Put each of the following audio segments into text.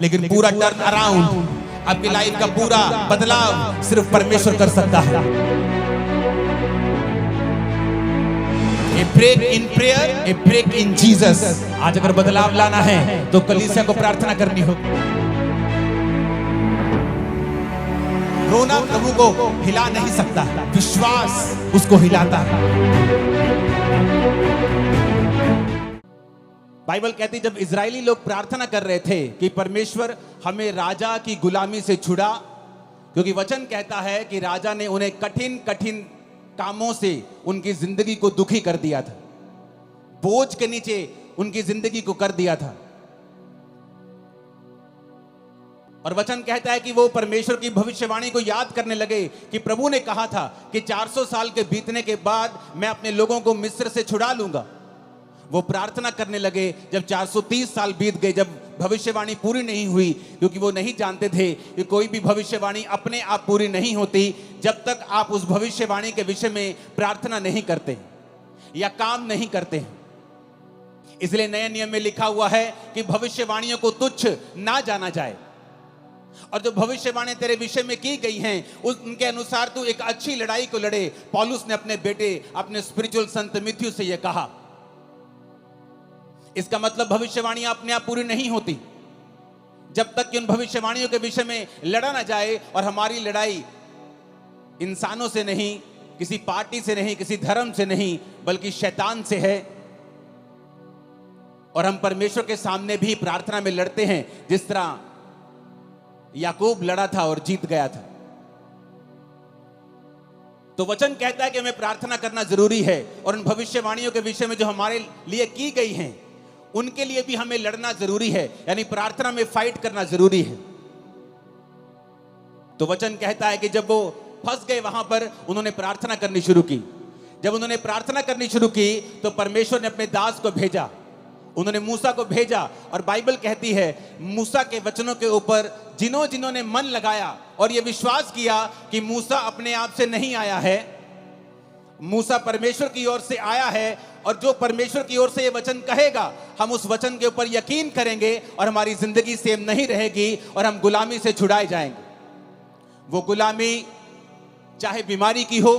लेकिन पूरा turn around, आपकी लाइफ का पूरा बदलाव सिर्फ परमेश्वर कर सकता है। A break in prayer, a break in Jesus. आज अगर बदलाव लाना है तो कलीसिया को प्रार्थना करनी होगी। रोना प्रभु को हिला नहीं सकता, विश्वास उसको हिलाता है। बाइबल कहती जब इजरायली लोग प्रार्थना कर रहे थे कि परमेश्वर हमें राजा की गुलामी से छुड़ा, क्योंकि वचन कहता है कि राजा ने उन्हें कठिन कठिन कामों से उनकी जिंदगी को दुखी कर दिया था, बोझ के नीचे उनकी जिंदगी को कर दिया था। और वचन कहता है कि वो परमेश्वर की भविष्यवाणी को याद करने लगे कि प्रभु ने कहा था कि 400 साल के बीतने के बाद मैं अपने लोगों को मिस्र से छुड़ा लूंगा। वो प्रार्थना करने लगे जब 430 साल बीत गए, जब भविष्यवाणी पूरी नहीं हुई, क्योंकि वो नहीं जानते थे कि कोई भी भविष्यवाणी अपने आप पूरी नहीं होती जब तक आप उस भविष्यवाणी के विषय में प्रार्थना नहीं करते या काम नहीं करते। इसलिए नए नियम में लिखा हुआ है कि भविष्यवाणियों को तुच्छ ना जाना जाए, और जो भविष्यवाणी तेरे विषय में की गई हैं उनके अनुसार तू एक अच्छी लड़ाई को लड़े। पौलुस ने अपने बेटे, अपने स्पिरिचुअल संत तिमुथियुस से यह कहा। इसका मतलब भविष्यवाणियां अपने आप पूरी नहीं होती जब तक कि उन भविष्यवाणियों के विषय में लड़ा ना जाए। और हमारी लड़ाई इंसानों से नहीं, किसी पार्टी से नहीं, किसी धर्म से नहीं, बल्कि शैतान से है। और हम परमेश्वर के सामने भी प्रार्थना में लड़ते हैं, जिस तरह याकूब लड़ा था और जीत गया था। तो वचन कहता है कि हमें प्रार्थना करना जरूरी है, और उन भविष्यवाणियों के विषय में जो हमारे लिए की गई हैं उनके लिए भी हमें लड़ना जरूरी है, यानी प्रार्थना में फाइट करना जरूरी है। तो वचन कहता है कि जब वो फंस गए वहां पर, उन्होंने प्रार्थना करनी शुरू की। जब उन्होंने प्रार्थना करनी शुरू की तो परमेश्वर ने अपने दास को भेजा, उन्होंने मूसा को भेजा। और बाइबल कहती है मूसा के वचनों के ऊपर जिन्होंने मन लगाया और यह विश्वास किया कि मूसा अपने आप से नहीं आया है, मूसा परमेश्वर की ओर से आया है, और जो परमेश्वर की ओर से ये वचन कहेगा हम उस वचन के ऊपर यकीन करेंगे और हमारी जिंदगी सेम नहीं रहेगी और हम गुलामी से छुड़ाए जाएंगे। वो गुलामी चाहे बीमारी की हो,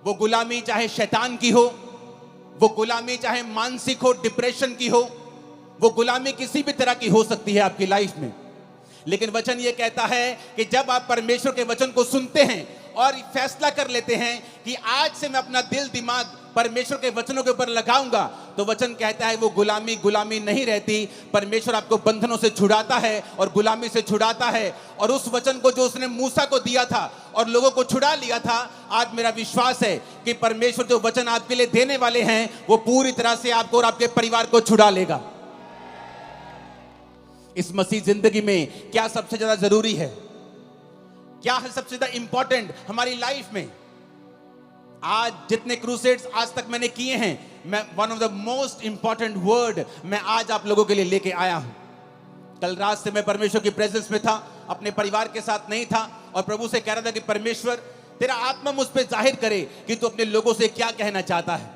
वो गुलामी चाहे शैतान की हो, वो गुलामी चाहे मानसिक हो, डिप्रेशन की हो, वो गुलामी किसी भी तरह की हो सकती है आपकी लाइफ में। लेकिन वचन ये कहता है कि जब आप परमेश्वर के वचन को सुनते हैं और फैसला कर लेते हैं कि आज से मैं अपना दिल दिमाग परमेश्वर के वचनों के ऊपर लगाऊंगा, तो वचन कहता है वो गुलामी नहीं रहती। परमेश्वर आपको बंधनों से छुड़ाता है और गुलामी से छुड़ाता है। और उस वचन को जो उसने मूसा को दिया था और लोगों को छुड़ा लिया था, आज मेरा विश्वास है कि परमेश्वर जो वचन आपके लिए देने वाले हैं वो पूरी तरह से आपको और आपके परिवार को छुड़ा लेगा। इस मसीह जिंदगी में क्या सबसे ज्यादा जरूरी है, क्या है सबसे ज्यादा इंपॉर्टेंट हमारी लाइफ में? आज जितने क्रूसेड्स आज तक मैंने किए हैं, मैं one of the most important word मैं आज आप लोगों के लिए लेके आया हूं। कल रात से मैं परमेश्वर की प्रेजेंस में था, अपने परिवार के साथ नहीं था, और प्रभु से कह रहा था कि परमेश्वर तेरा आत्मा मुझ पे जाहिर करे कि तू अपने लोगों से क्या कहना चाहता है।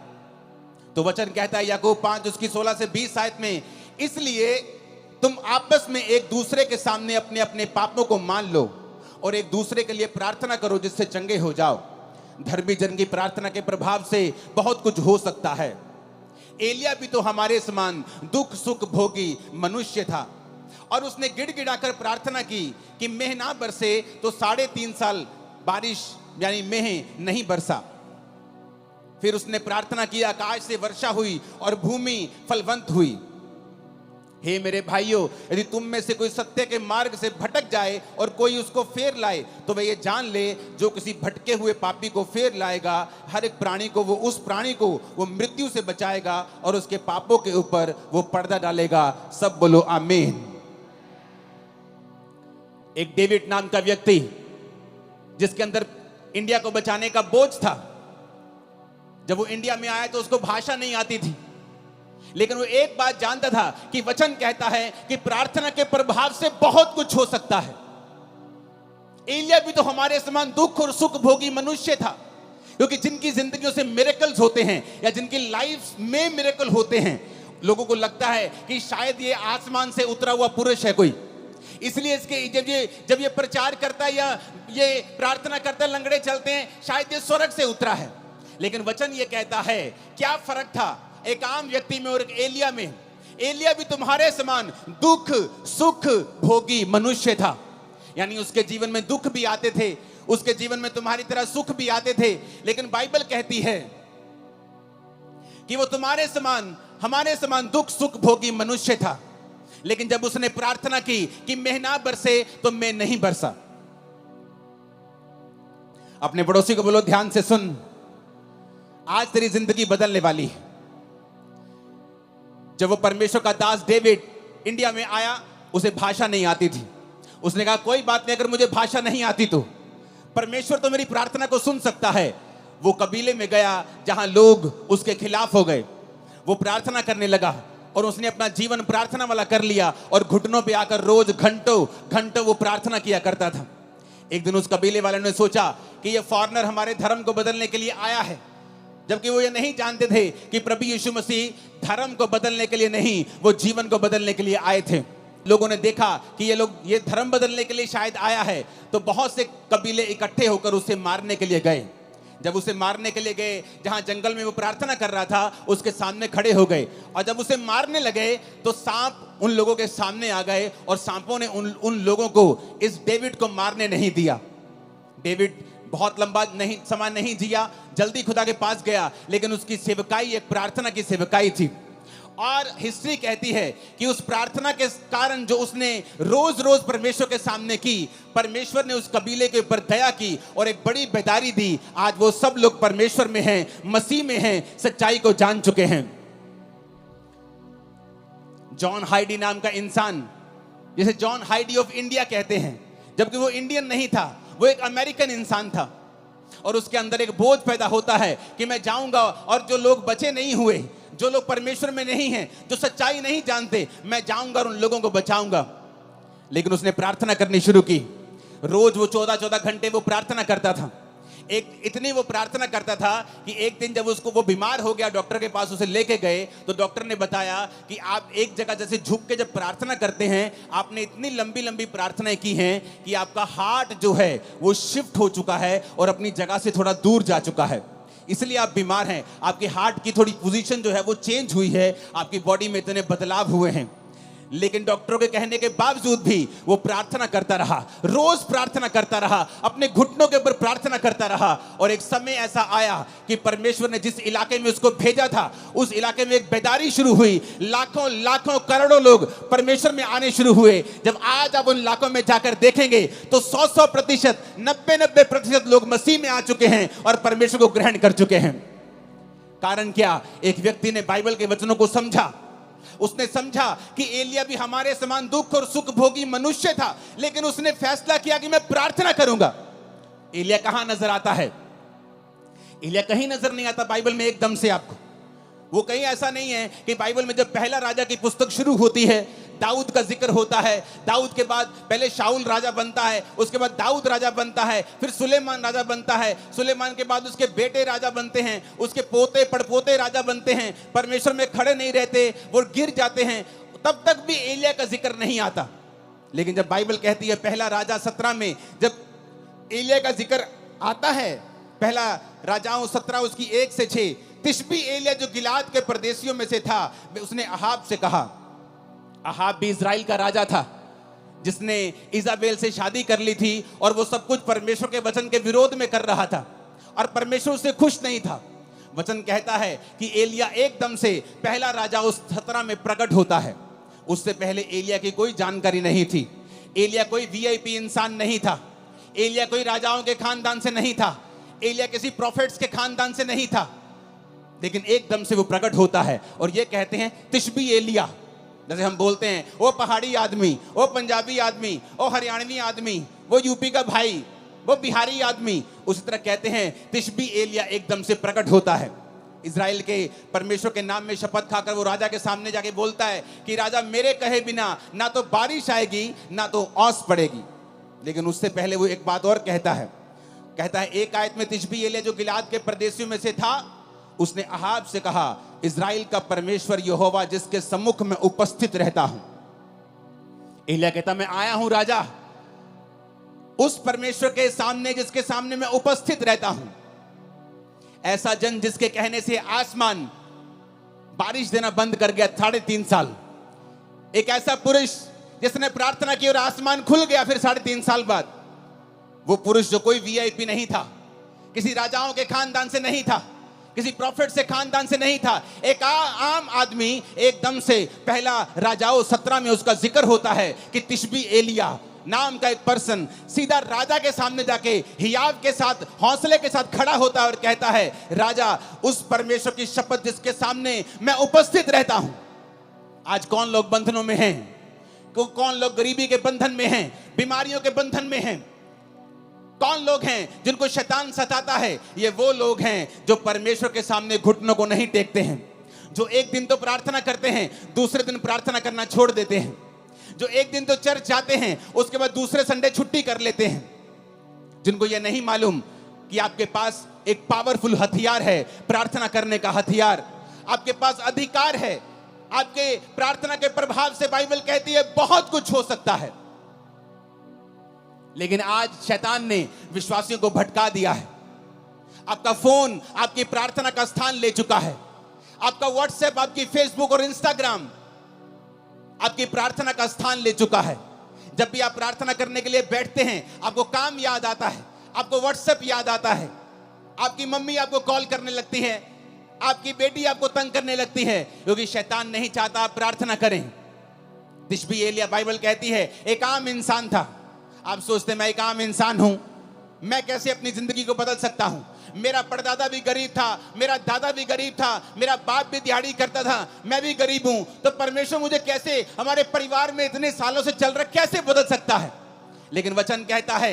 तो वचन कहता है याकूब 5 उसकी 16 से 20 आयत में, इसलिए तुम आपस में एक दूसरे के सामने अपने अपने पापों को मान लो और एक दूसरे के लिए प्रार्थना करो जिससे चंगे हो जाओ। धर्मी जन की प्रार्थना के प्रभाव से बहुत कुछ हो सकता है। एलिया भी तो हमारे समान दुख सुख भोगी मनुष्य था, और उसने गिड़गिड़ाकर प्रार्थना की कि मेह ना बरसे, तो 3.5 साल बारिश यानी मेह नहीं बरसा। फिर उसने प्रार्थना की, आकाश से वर्षा हुई और भूमि फलवंत हुई। हे मेरे भाइयों, यदि तुम में से कोई सत्य के मार्ग से भटक जाए और कोई उसको फेर लाए, तो वह ये जान ले जो किसी भटके हुए पापी को फेर लाएगा, हर एक प्राणी को उस प्राणी को वो मृत्यु से बचाएगा और उसके पापों के ऊपर वो पर्दा डालेगा। सब बोलो आमीन। एक डेविड नाम का व्यक्ति, जिसके अंदर इंडिया को बचाने का बोझ था, जब वो इंडिया में आया तो उसको भाषा नहीं आती थी, लेकिन वो एक बात जानता था कि वचन कहता है कि प्रार्थना के प्रभाव से बहुत कुछ हो सकता है। एलिया भी तो हमारे समान दुख और सुख भोगी मनुष्य था, क्योंकि जिनकी जिंदगियों से मिरेकल्स होते हैं या जिनकी लाइफ में मिरेकल होते हैं, लोगों को लगता है कि शायद ये आसमान से उतरा हुआ पुरुष है कोई, इसलिए इसके जब ये प्रचार करता है या ये प्रार्थना करता है, लंगड़े चलते हैं, शायद ये स्वर्ग से उतरा है। लेकिन वचन ये कहता है, क्या फर्क था एक आम व्यक्ति में और एक एलिया में? एलिया भी तुम्हारे समान दुख सुख भोगी मनुष्य था, यानी उसके जीवन में दुख भी आते थे, उसके जीवन में तुम्हारी तरह सुख भी आते थे। लेकिन बाइबल कहती है कि वो तुम्हारे समान हमारे समान दुख सुख भोगी मनुष्य था। लेकिन जब उसने प्रार्थना की कि मैं ना बरसे, तो मैं नहीं बरसा। अपने पड़ोसी को बोलो, ध्यान से सुन, आज तेरी जिंदगी बदलने वाली है। जब वो परमेश्वर का दास डेविड इंडिया में आया, उसे भाषा नहीं आती थी। उसने कहा कोई बात नहीं, अगर मुझे भाषा नहीं आती तो परमेश्वर तो मेरी प्रार्थना को सुन सकता है। वो कबीले में गया जहां लोग उसके खिलाफ हो गए। वो प्रार्थना करने लगा और उसने अपना जीवन प्रार्थना वाला कर लिया और घुटनों पे आकर रोज घंटों घंटों वो प्रार्थना किया करता था। एक दिन उस कबीले वाले ने सोचा कि ये फॉरेनर हमारे धर्म को बदलने के लिए आया है, जबकि वो ये नहीं जानते थे कि प्रभु यीशु मसीह धर्म को बदलने के लिए नहीं, वो जीवन को बदलने के लिए आए थे। लोगों ने देखा कि ये धर्म बदलने के लिए शायद आया है, तो बहुत से कबीले इकट्ठे होकर उसे मारने के लिए गए। जब उसे मारने के लिए गए, जहां जंगल में वो प्रार्थना कर रहा था, उसके सामने खड़े हो गए और जब उसे मारने लगे तो सांप उन लोगों के सामने आ गए और सांपों ने उन लोगों को इस डेविड को मारने नहीं दिया। डेविड बहुत लंबा समय नहीं जिया, जल्दी खुदा के पास गया, लेकिन उसकी सेवकाई एक प्रार्थना की सेवकाई थी। और हिस्ट्री कहती है कि उस प्रार्थना के कारण जो उसने रोज रोज परमेश्वर के सामने की, परमेश्वर ने उस कबीले के ऊपर दया की और एक बड़ी बेदारी दी। आज वो सब लोग परमेश्वर में हैं, मसीह में हैं, सच्चाई को जान चुके हैं। जॉन हाइडी नाम का इंसान, जिसे जॉन हाइडी ऑफ इंडिया कहते हैं, जबकि वो इंडियन नहीं था, वो एक अमेरिकन इंसान था। और उसके अंदर एक बोझ पैदा होता है कि मैं जाऊंगा और जो लोग बचे नहीं हुए, जो लोग परमेश्वर में नहीं हैं, जो सच्चाई नहीं जानते, मैं जाऊंगा और उन लोगों को बचाऊंगा। लेकिन उसने प्रार्थना करनी शुरू की। रोज वो 14-14 घंटे वो प्रार्थना करता था। इतनी वो प्रार्थना करता था कि एक दिन जब वो बीमार हो गया, डॉक्टर के पास उसे लेके गए, तो डॉक्टर ने बताया कि आप एक जगह जैसे झुक के जब प्रार्थना करते हैं, आपने इतनी लंबी लंबी प्रार्थनाएं की हैं कि आपका हार्ट जो है वो शिफ्ट हो चुका है और अपनी जगह से थोड़ा दूर जा चुका है, इसलिए आप बीमार हैं। आपके हार्ट की थोड़ी पोजीशन जो है वो चेंज हुई है, आपकी बॉडी में इतने बदलाव हुए हैं। लेकिन डॉक्टरों के कहने के बावजूद भी वो प्रार्थना करता रहा, रोज प्रार्थना करता रहा, अपने घुटनों के ऊपर प्रार्थना करता रहा। और एक समय ऐसा आया कि परमेश्वर ने जिस इलाके में उसको भेजा था, उस इलाके में एक बेदारी शुरू हुई। लाखों लाखों करोड़ों लोग परमेश्वर में आने शुरू हुए। जब आज आप उन इलाकों में जाकर देखेंगे तो 100%, 90% लोग मसीह में आ चुके हैं और परमेश्वर को ग्रहण कर चुके हैं। कारण क्या? एक व्यक्ति ने बाइबल के वचनों को समझा। उसने समझा कि एलिया भी हमारे समान दुख और सुख भोगी मनुष्य था, लेकिन उसने फैसला किया कि मैं प्रार्थना करूंगा। एलिया कहां नजर आता है? एलिया कहीं नजर नहीं आता बाइबल में एकदम से आपको। वो कहीं ऐसा नहीं है कि बाइबल में जब पहला राजा की पुस्तक शुरू होती है, दाऊद का जिक्र होता है, दाऊद के बाद पहले शाऊल राजा बनता है, उसके बाद दाऊद राजा बनता है, फिर सुलेमान राजा बनता है, सुलेमान के बाद उसके बेटे राजा बनते हैं, उसके पोते पड़पोते राजा बनते हैं, परमेश्वर में खड़े नहीं रहते, वो गिर जाते हैं। तब तक भी एलिया का जिक्र नहीं आता। लेकिन जब बाइबल कहती है पहला राजा 17 में जब एलिया का जिक्र आता है, पहला राजाओं 17 उसकी 1 से 6, तिशबी एलिया जो गिलाद के परदेशियों में से था, उसने अहाब से कहा। अहाब भी इजराइल का राजा था जिसने इजाबेल से शादी कर ली थी और वो सब कुछ परमेश्वर के वचन के विरोध में कर रहा था और परमेश्वर उससे खुश नहीं था। वचन कहता है कि एलिया एकदम से पहला राजा उस 17 में प्रकट होता है। उससे पहले एलिया की कोई जानकारी नहीं थी। एलिया कोई वीआईपी इंसान नहीं था। एलिया कोई राजाओं के खानदान से नहीं था। एलिया किसी प्रॉफिट्स के खानदान से नहीं था। लेकिन एकदम से वो प्रकट होता है और ये कहते हैं तिशबी एलिया। जैसे हम बोलते हैं वो पहाड़ी आदमी, वो पंजाबी आदमी, वो हरियाणवी आदमी, वो यूपी का भाई, वो बिहारी आदमी, उसी तरह कहते हैं तिशबी एलिया एकदम से प्रकट होता है। इजराइल के परमेश्वर के नाम में शपथ खाकर वो राजा के सामने जाके बोलता है कि राजा मेरे कहे बिना ना तो बारिश आएगी ना तो ओस पड़ेगी। लेकिन उससे पहले वो एक बात और कहता है एक आयत में तिशबी एलिया जो गिलाद के परदेशियों में से था, उसने अहाब से कहा इज़राइल का परमेश्वर यहोवा जिसके सम्मुख में उपस्थित रहता हूं। एलिय्याह कहता मैं आया हूं राजा, उस परमेश्वर के सामने जिसके सामने मैं उपस्थित रहता हूं। ऐसा जन जिसके कहने से आसमान बारिश देना बंद कर गया 3.5 साल। एक ऐसा पुरुष जिसने प्रार्थना की और आसमान खुल गया फिर 3.5 साल बाद। वो पुरुष जो कोई वीआईपी नहीं था, किसी राजाओं के खानदान से नहीं था, किसी प्रॉफिट से खानदान से नहीं था, एक आम आदमी एकदम से। पहला राजाओं 17 में उसका जिक्र होता है कि तिशबी एलिय्याह नाम का एक पर्सन सीधा राजा के सामने जाके हियाव के साथ हौसले के साथ खड़ा होता है और कहता है राजा, उस परमेश्वर की शपथ जिसके सामने मैं उपस्थित रहता हूं। आज कौन लोग बंधनों में हैं? कौन लोग गरीबी के बंधन में हैं, बीमारियों के बंधन में हैं? कौन लोग हैं जिनको शैतान सताता है? ये वो लोग हैं जो परमेश्वर के सामने घुटनों को नहीं टेकते हैं, जो एक दिन तो प्रार्थना करते हैं, दूसरे दिन प्रार्थना करना छोड़ देते हैं, जो एक दिन तो चर्च जाते हैं, उसके बाद दूसरे संडे छुट्टी कर लेते हैं, जिनको ये नहीं मालूम कि आपके पास एक पावरफुल हथियार है, प्रार्थना करने का हथियार। आपके पास अधिकार है, आपके प्रार्थना के प्रभाव से बाइबल कहती है बहुत कुछ हो सकता है। लेकिन आज शैतान ने विश्वासियों को भटका दिया है। आपका फोन आपकी प्रार्थना का स्थान ले चुका है। आपका व्हाट्सएप, आपकी फेसबुक और इंस्टाग्राम आपकी प्रार्थना का स्थान ले चुका है। जब भी आप प्रार्थना करने के लिए बैठते हैं, आपको काम याद आता है, आपको व्हाट्सएप याद आता है, आपकी मम्मी आपको कॉल करने लगती है, आपकी बेटी आपको तंग करने लगती है, क्योंकि शैतान नहीं चाहता आप प्रार्थना करें। तिशबी एलिय्याह बाइबल कहती है एक आम इंसान था। आप सोचते हैं मैं एक आम इंसान हूं, मैं कैसे अपनी जिंदगी को बदल सकता हूं? मेरा परदादा भी गरीब था, मेरा दादा भी गरीब था, मेरा बाप भी दिहाड़ी करता था, मैं भी गरीब हूं, तो परमेश्वर मुझे कैसे, हमारे परिवार में इतने सालों से चल रहा, कैसे बदल सकता है? लेकिन वचन कहता है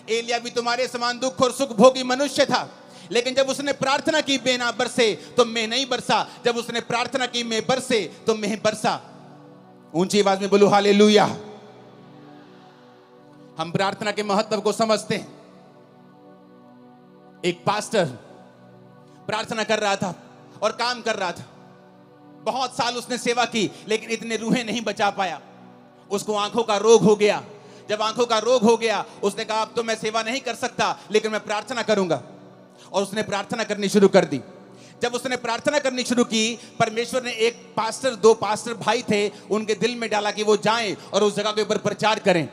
एलिय्याह भी तुम्हारे समान दुख और सुख भोगी मनुष्य था, लेकिन जब उसने प्रार्थना की बेना बरसे तो मैं नहीं बरसा, जब उसने प्रार्थना की मैं बरसे तो मैं बरसा। ऊंची आवाज में बोलो हालेलुया। हम प्रार्थना के महत्व को समझते हैं। एक पास्टर प्रार्थना कर रहा था और काम कर रहा था। बहुत साल उसने सेवा की, लेकिन इतने रूहें नहीं बचा पाया। उसको आंखों का रोग हो गया। जब आंखों का रोग हो गया, उसने कहा अब तो मैं सेवा नहीं कर सकता, लेकिन मैं प्रार्थना करूंगा। और उसने प्रार्थना करनी शुरू कर दी। जब उसने प्रार्थना करनी शुरू की, परमेश्वर ने एक पास्टर, 2 पास्टर भाई थे, उनके दिल में डाला कि वो जाएं और उस जगह के ऊपर प्रचार करें।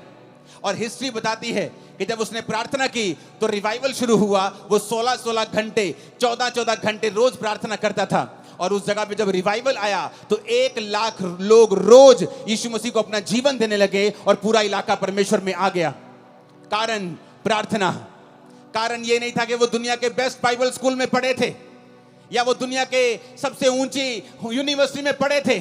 और हिस्ट्री बताती है कि जब उसने प्रार्थना की तो रिवाइवल शुरू हुआ। वो 16-16 घंटे, 14-14 घंटे रोज प्रार्थना करता था। और उस जगह पे जब रिवाइवल आया तो 1 लाख लोग रोज यीशु मसीह को अपना जीवन देने लगे और पूरा इलाका परमेश्वर में आ गया। कारण प्रार्थना। कारण ये नहीं था कि वो दुनिया के बेस्ट बाइबल स्कूल में पढ़े थे या वो दुनिया के सबसे ऊंची यूनिवर्सिटी में पढ़े थे।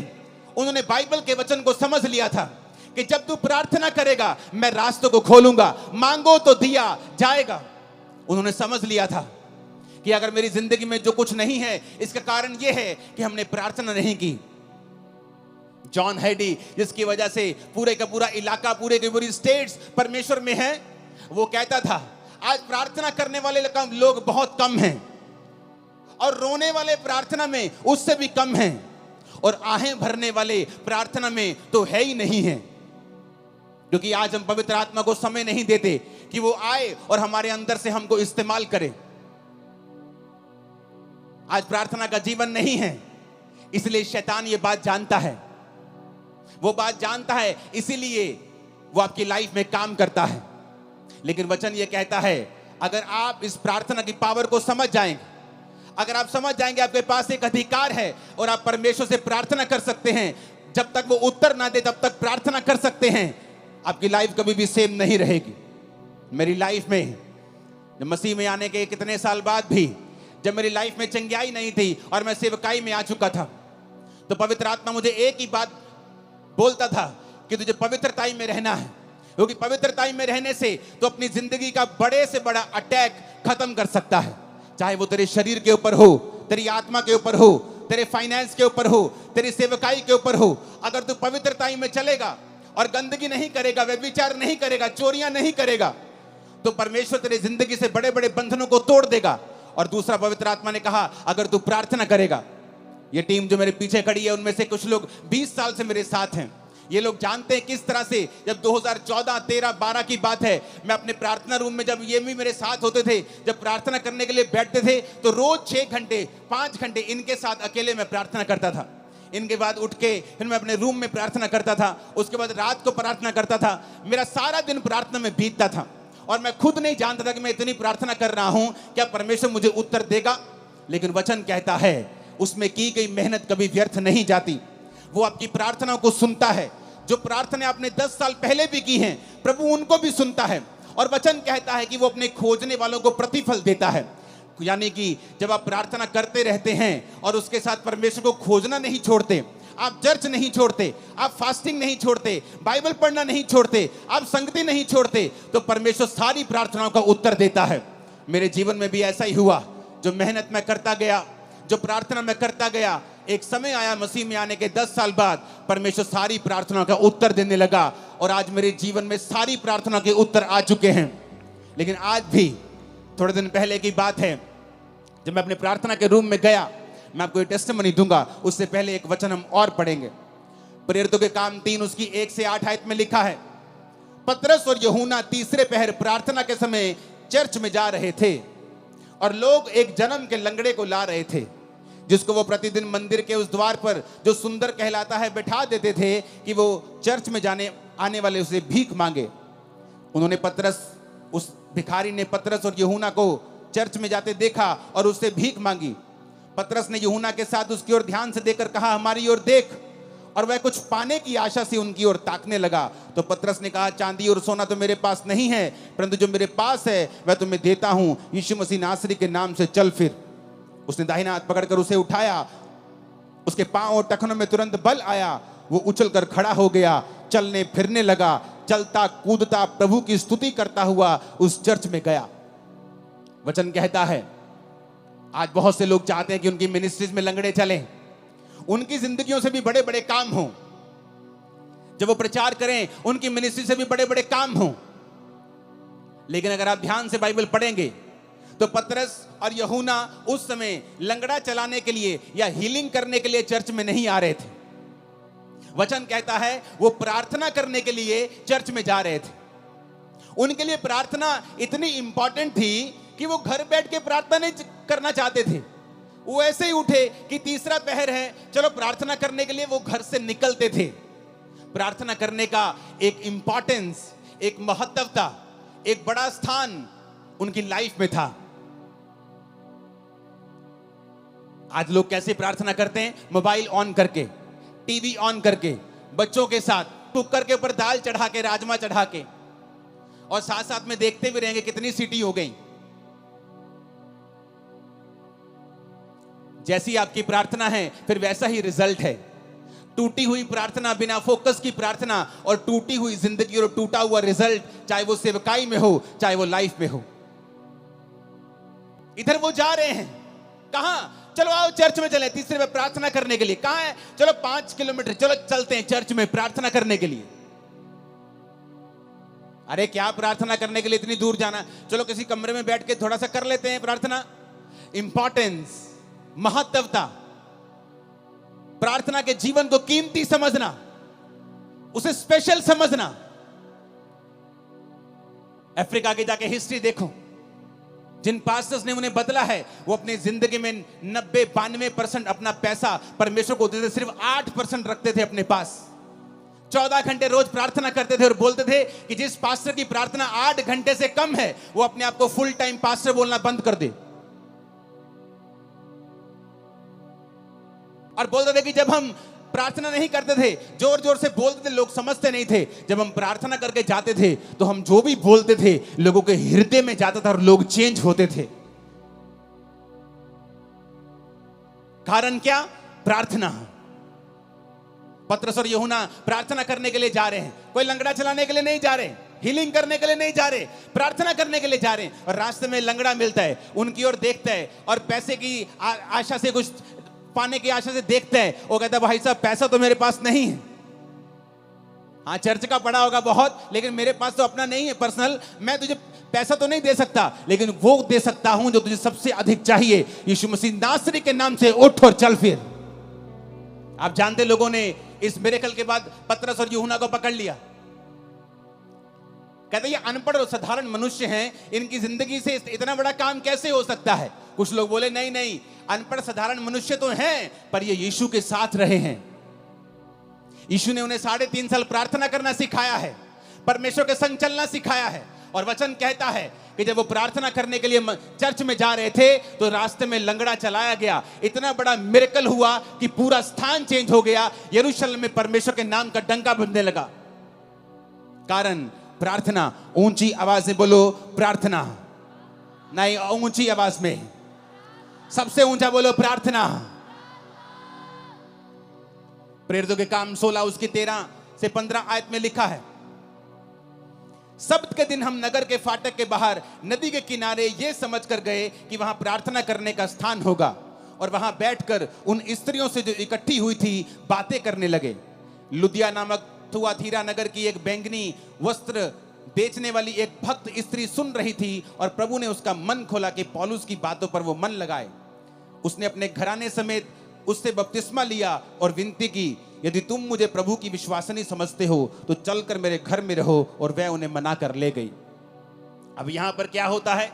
उन्होंने बाइबल के वचन को समझ लिया था कि जब तू प्रार्थना करेगा मैं रास्तों को खोलूंगा, मांगो तो दिया जाएगा। उन्होंने समझ लिया था कि अगर मेरी जिंदगी में जो कुछ नहीं है, इसका कारण यह है कि हमने प्रार्थना नहीं की। जॉन हैडी, जिसकी वजह से पूरे का पूरा इलाका, पूरे की पूरी स्टेट्स परमेश्वर में है, वो कहता था आज प्रार्थना करने वाले लोग बहुत कम हैं और रोने वाले प्रार्थना में उससे भी कम हैं और आहें भरने वाले प्रार्थना में तो है ही नहीं है। क्योंकि आज हम पवित्र आत्मा को समय नहीं देते कि वो आए और हमारे अंदर से हमको इस्तेमाल करे। आज प्रार्थना का जीवन नहीं है, इसलिए शैतान ये बात जानता है। वो बात जानता है, इसीलिए वो आपकी लाइफ में काम करता है। लेकिन वचन ये कहता है अगर आप इस प्रार्थना की पावर को समझ जाएंगे, अगर आप समझ जाएंगे आपके पास एक अधिकार है और आप परमेश्वर से प्रार्थना कर सकते हैं, जब तक वो उत्तर ना दे तब तक प्रार्थना कर सकते हैं, आपकी लाइफ कभी भी सेम नहीं रहेगी। मेरी लाइफ में जब मसीह में आने के कितने साल बाद भी जब मेरी लाइफ में चंगियाई नहीं थी और मैं सेवकाई में आ चुका था, तो पवित्र आत्मा मुझे एक ही बात बोलता था कि तुझे पवित्रताई में रहना है, क्योंकि पवित्रताई में रहने से तो अपनी जिंदगी का बड़े से बड़ा अटैक खत्म कर सकता है। चाहे वो तेरे शरीर के ऊपर हो, तेरी आत्मा के ऊपर हो, तेरे फाइनेंस के ऊपर हो, तेरी सेवकाई के ऊपर हो। अगर तू पवित्रताई में चलेगा और गंदगी नहीं करेगा, व्यभिचार नहीं करेगा, चोरियां नहीं करेगा, तो परमेश्वर तेरी जिंदगी से बड़े बड़े बंधनों को तोड़ देगा। और दूसरा, पवित्र आत्मा ने कहा अगर तू प्रार्थना करेगा, ये टीम जो मेरे पीछे खड़ी है उनमें से कुछ लोग 20 साल से मेरे साथ हैं। ये लोग जानते हैं किस तरह से जब 2014, 13, 12 की बात है, मैं अपने प्रार्थना रूम में जब ये भी मेरे साथ होते थे, जब प्रार्थना करने के लिए बैठते थे तो रोज 6 घंटे 5 घंटे इनके साथ अकेले मैं प्रार्थना करता था। इनके बाद उठ के फिर मैं अपने रूम में प्रार्थना करता था, उसके बाद रात को प्रार्थना करता था। मेरा सारा दिन प्रार्थना में बीतता था और मैं खुद नहीं जानता था कि मैं इतनी प्रार्थना कर रहा हूं, क्या परमेश्वर मुझे उत्तर देगा। लेकिन वचन कहता है उसमें की गई मेहनत कभी व्यर्थ नहीं जाती। वो आपकी प्रार्थनाओं को सुनता है। जो प्रार्थना आपने 10 साल पहले भी की हैं, प्रभु उनको भी सुनता है। और वचन कहता है कि वो अपने खोजने वालों को प्रतिफल देता है। यानी कि जब आप प्रार्थना करते रहते हैं और उसके साथ परमेश्वर को खोजना नहीं छोड़ते, आप चर्च नहीं छोड़ते, आप फास्टिंग नहीं छोड़ते, बाइबल पढ़ना नहीं छोड़ते, आप संगति नहीं छोड़ते, तो परमेश्वर सारी प्रार्थनाओं का उत्तर देता है। मेरे जीवन में भी ऐसा ही हुआ। जो मेहनत मैं करता गया, जो प्रार्थना मैं करता गया, एक समय आया मसीह में आने के 10 साल बाद परमेश्वर सारी प्रार्थनाओं का उत्तर देने लगा और आज मेरे जीवन में सारी प्रार्थना के उत्तर आ चुके हैं। लेकिन आज भी थोड़े दिन पहले की बात है, जब मैं अपने प्रार्थना के रूम में गया, मैं आपको एक टेस्टिमनी दूंगा, उससे पहले एक वचन हम और पढ़ेंगे। प्रेरितों के काम 3 उसकी 1 से 8 आयत में लिखा है, पतरस और यूहन्ना तीसरे पहर प्रार्थना के समय चर्च में जा रहे थे और लोग एक जन्म के लंगड़े को ला रहे थे, जिसको वो प्रतिदिन मंदिर के उस द्वार पर जो सुंदर कहलाता है बैठा देते थे कि वो चर्च में जाने आने वाले उसे भीख मांगे। उस भिखारी ने पतरस और यूहन्ना को चर्च में जाते देखा और उससे भीख मांगी। पतरस ने यूहन्ना के साथ उसकी ओर ध्यान से देखकर कहा, हमारी ओर देख। और वह कुछ पाने की आशा से उनकी ओर ताकने लगा। तो पतरस ने कहा, चांदी और सोना तो मेरे पास नहीं है, परंतु जो मेरे पास है वह तुम्हें देता हूं। यीशु मसीह नासरी के नाम से चल फिर। उसने दाहिना हाथ पकड़कर उसे उठाया। उसके पांव और टखनों में तुरंत बल आया। वो उछलकर खड़ा हो गया, चलने फिरने लगा, चलता कूदता प्रभु की स्तुति करता हुआ उस चर्च में गया। वचन कहता है आज बहुत से लोग चाहते हैं कि उनकी मिनिस्ट्रीज में लंगड़े चलें, उनकी जिंदगियों से भी बड़े बड़े काम हों, जब वो प्रचार करें उनकी मिनिस्ट्री से भी बड़े बड़े काम हों। लेकिन अगर आप ध्यान से बाइबल पढ़ेंगे तो पतरस और यूहन्ना उस समय लंगड़ा चलाने के लिए या हीलिंग करने के लिए चर्च में नहीं आ रहे थे। वचन कहता है वो प्रार्थना करने के लिए चर्च में जा रहे थे। उनके लिए प्रार्थना इतनी इंपॉर्टेंट थी कि वो घर बैठ के प्रार्थना नहीं करना चाहते थे। वो ऐसे ही उठे कि तीसरा पहर है, चलो प्रार्थना करने के लिए वो घर से निकलते थे। प्रार्थना करने का एक इंपॉर्टेंस, एक महत्वता, एक बड़ा स्थान उनकी लाइफ में था। आज लोग कैसे प्रार्थना करते हैं? मोबाइल ऑन करके, टीवी ऑन करके, बच्चों के साथ कुकर के ऊपर दाल चढ़ा के, राजमा चढ़ा के, और साथ साथ में देखते भी रहेंगे कितनी सीटी हो गई। जैसी आपकी प्रार्थना है फिर वैसा ही रिजल्ट है। टूटी हुई प्रार्थना, बिना फोकस की प्रार्थना और टूटी हुई जिंदगी और टूटा हुआ रिजल्ट, चाहे वो सेवकाई में हो चाहे वो लाइफ में हो। इधर वो जा रहे हैं, कहां? चलो आओ चर्च में चले, तीसरे में प्रार्थना करने के लिए। कहां है? चलो 5 किलोमीटर, चलो चलते हैं चर्च में प्रार्थना करने के लिए। अरे क्या प्रार्थना करने के लिए इतनी दूर जाना? चलो किसी कमरे में बैठ के थोड़ा सा कर लेते हैं प्रार्थना। इंपॉर्टेंस, महत्वता, प्रार्थना के जीवन को कीमती समझना, उसे स्पेशल समझना। अफ्रीका के जाके हिस्ट्री देखो, जिन पास्टर्स ने उन्हें बदला है वो अपनी जिंदगी में 90-92% अपना पैसा परमेश्वर को देते, सिर्फ 8% रखते थे अपने पास। 14 घंटे रोज प्रार्थना करते थे और बोलते थे कि जिस पास्टर की प्रार्थना 8 घंटे से कम है वो अपने आप को फुल टाइम पास्टर बोलना बंद कर दे। और बोलते थे कि जब हम प्रार्थना नहीं करते थे, जोर जोर से बोलते थे, लोग समझते नहीं थे। जब हम प्रार्थना करके जाते थे तो हम जो भी बोलते थे लोगों के हृदय में जाता था और लोग चेंज होते थे। कारण क्या? प्रार्थना। पतरस और यूहन्ना प्रार्थना करने के लिए जा रहे हैं। कोई लंगड़ा चलाने के लिए नहीं जा रहे, हीलिंग करने के लिए नहीं जा रहे, प्रार्थना करने के लिए जा रहे हैं। और रास्ते में लंगड़ा मिलता है, उनकी ओर देखता है और पैसे की आशा से, कुछ पाने की आशा से देखता है। वो कहता है भाई साहब पैसा तो मेरे पास नहीं है, हाँ चर्च का पड़ा होगा बहुत, लेकिन मेरे पास तो अपना नहीं है पर्सनल, मैं तुझे पैसा तो नहीं दे सकता, लेकिन वो दे सकता हूं जो तुझे सबसे अधिक चाहिए। यीशु मसीह नासरी के नाम से उठ और चल फिर। आप जानते लोगों ने इस मिरेकल के बाद पतरस और यूहन्ना को पकड़ लिया। कहते ये अनपढ़ और साधारण मनुष्य हैं, इनकी जिंदगी से इतना बड़ा काम कैसे हो सकता है। कुछ लोग बोले नहीं नहीं, अनपढ़ साधारण मनुष्य तो हैं, पर ये यीशु के साथ रहे हैं। यीशु ने उन्हें 3.5 साल प्रार्थना करना सिखाया है, परमेश्वर के संग चलना सिखाया है। और वचन कहता है कि जब वो प्रार्थना करने के लिए चर्च में जा रहे थे तो रास्ते में लंगड़ा चलाया गया। इतना बड़ा मिरेकल हुआ कि पूरा स्थान चेंज हो गया। यरूशलेम में परमेश्वर के नाम का डंका बजने लगा। कारण प्रार्थना। ऊंची आवाज से बोलो प्रार्थना। नहीं, ऊंची आवाज में, सबसे ऊंचा बोलो प्रार्थना। प्रेरितों के काम 16 उसकी 13 से 15 आयत में लिखा है, सब्त के दिन हम नगर के फाटक के बाहर नदी के किनारे ये समझकर गए कि वहां प्रार्थना करने का स्थान होगा, और वहां बैठकर उन स्त्रियों से जो इकट्ठी हुई थी बातें करने लगे। लुदिया नामक थुआतीरा नगर की एक बैंगनी वस्त्र बेचने वाली एक भक्त स्त्री सुन रही थी, और प्रभु ने उसका मन खोला कि पौलुस की बातों पर वो मन लगाए। उसने अपने घराने समेत उससे बपतिस्मा लिया और विनती की, यदि तुम मुझे प्रभु की विश्वासनी समझते हो तो चलकर मेरे घर में रहो, और वह उन्हें मना कर ले गई। अब यहां पर क्या होता है,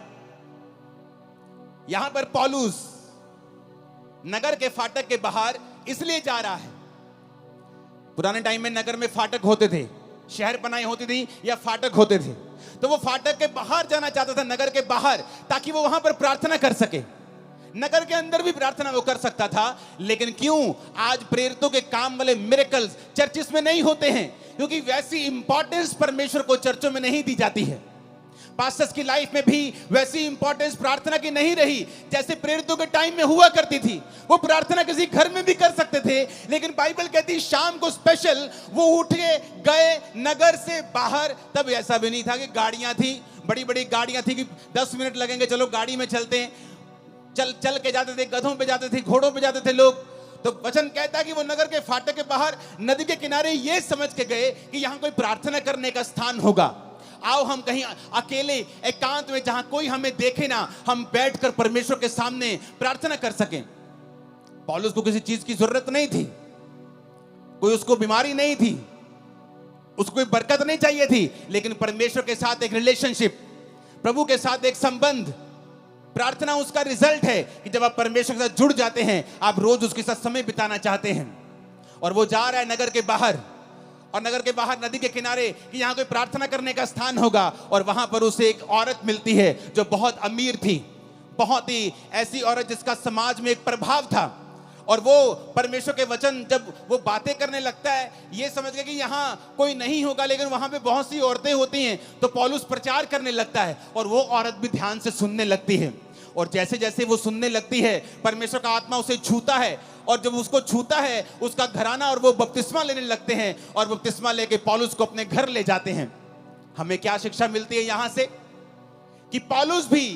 यहां पर पौलुस नगर के फाटक के बाहर इसलिए जा रहा है। पुराने टाइम में नगर में फाटक होते थे, शहर बनाई होती थी या फाटक होते थे, तो वो फाटक के बाहर जाना चाहता था, नगर के बाहर, ताकि वो वहां पर प्रार्थना कर सके। नगर के अंदर भी प्रार्थना वो कर सकता था, लेकिन क्यों आज प्रेरितों के काम वाले मिरेकल्स चर्चिस में नहीं होते हैं? क्योंकि वैसी इंपॉर्टेंस परमेश्वर को चर्चों में नहीं दी जाती है। पास्टर्स की लाइफ में भी वैसी इंपॉर्टेंस प्रार्थना की नहीं रही जैसे प्रेरितों के टाइम में हुआ करती थी। वो प्रार्थना किसी घर में भी कर सकते थे, लेकिन बाइबल कहती शाम को स्पेशल वो उठ के गए नगर से बाहर। तब ऐसा भी नहीं था कि गाड़ियां थी, बड़ी बड़ी गाड़ियां थी कि 10 मिनट लगेंगे, चलो गाड़ी में चलते हैं। चल के जाते थे, गधों पे जाते थे, घोड़ों पे जाते थे लोग। तो वचन कहता है कि वो नगर के फाटक के बाहर नदी के किनारे ये समझ के गए कि यहां कोई प्रार्थना करने का स्थान होगा। आओ हम कहीं अकेले एकांत में, जहां कोई हमें देखे ना, हम बैठकर परमेश्वर के सामने प्रार्थना कर सकें। पौलुस को किसी चीज की जरूरत नहीं थी, कोई उसको बीमारी नहीं थी, उसको कोई बरकत नहीं चाहिए थी, लेकिन परमेश्वर के साथ एक रिलेशनशिप, प्रभु के साथ एक संबंध। प्रार्थना उसका रिजल्ट है कि जब आप परमेश्वर के साथ जुड़ जाते हैं, आप रोज उसके साथ समय बिताना चाहते हैं। और वो जा रहा है नगर के बाहर, और नगर के बाहर नदी के किनारे कि यहां कोई प्रार्थना करने का स्थान होगा। और वहां पर उसे एक औरत मिलती है जो बहुत अमीर थी, बहुत ही ऐसी औरत जिसका समाज में एक प्रभाव था। और वो परमेश्वर के वचन जब वो बातें करने लगता है, ये समझ गया कि यहाँ कोई नहीं होगा, लेकिन वहां पे बहुत सी औरतें होती हैं। तो पौलुस प्रचार करने लगता है, और वो औरत भी ध्यान से सुनने लगती है। और जैसे जैसे वो सुनने लगती है, परमेश्वर का आत्मा उसे छूता है, और जब उसको छूता है उसका घराना और वो बपतिस्मा लेने लगते हैं, और बपतिस्मा लेके पौलुस को अपने घर ले जाते हैं। हमें क्या शिक्षा मिलती है यहां से? कि पौलुस भी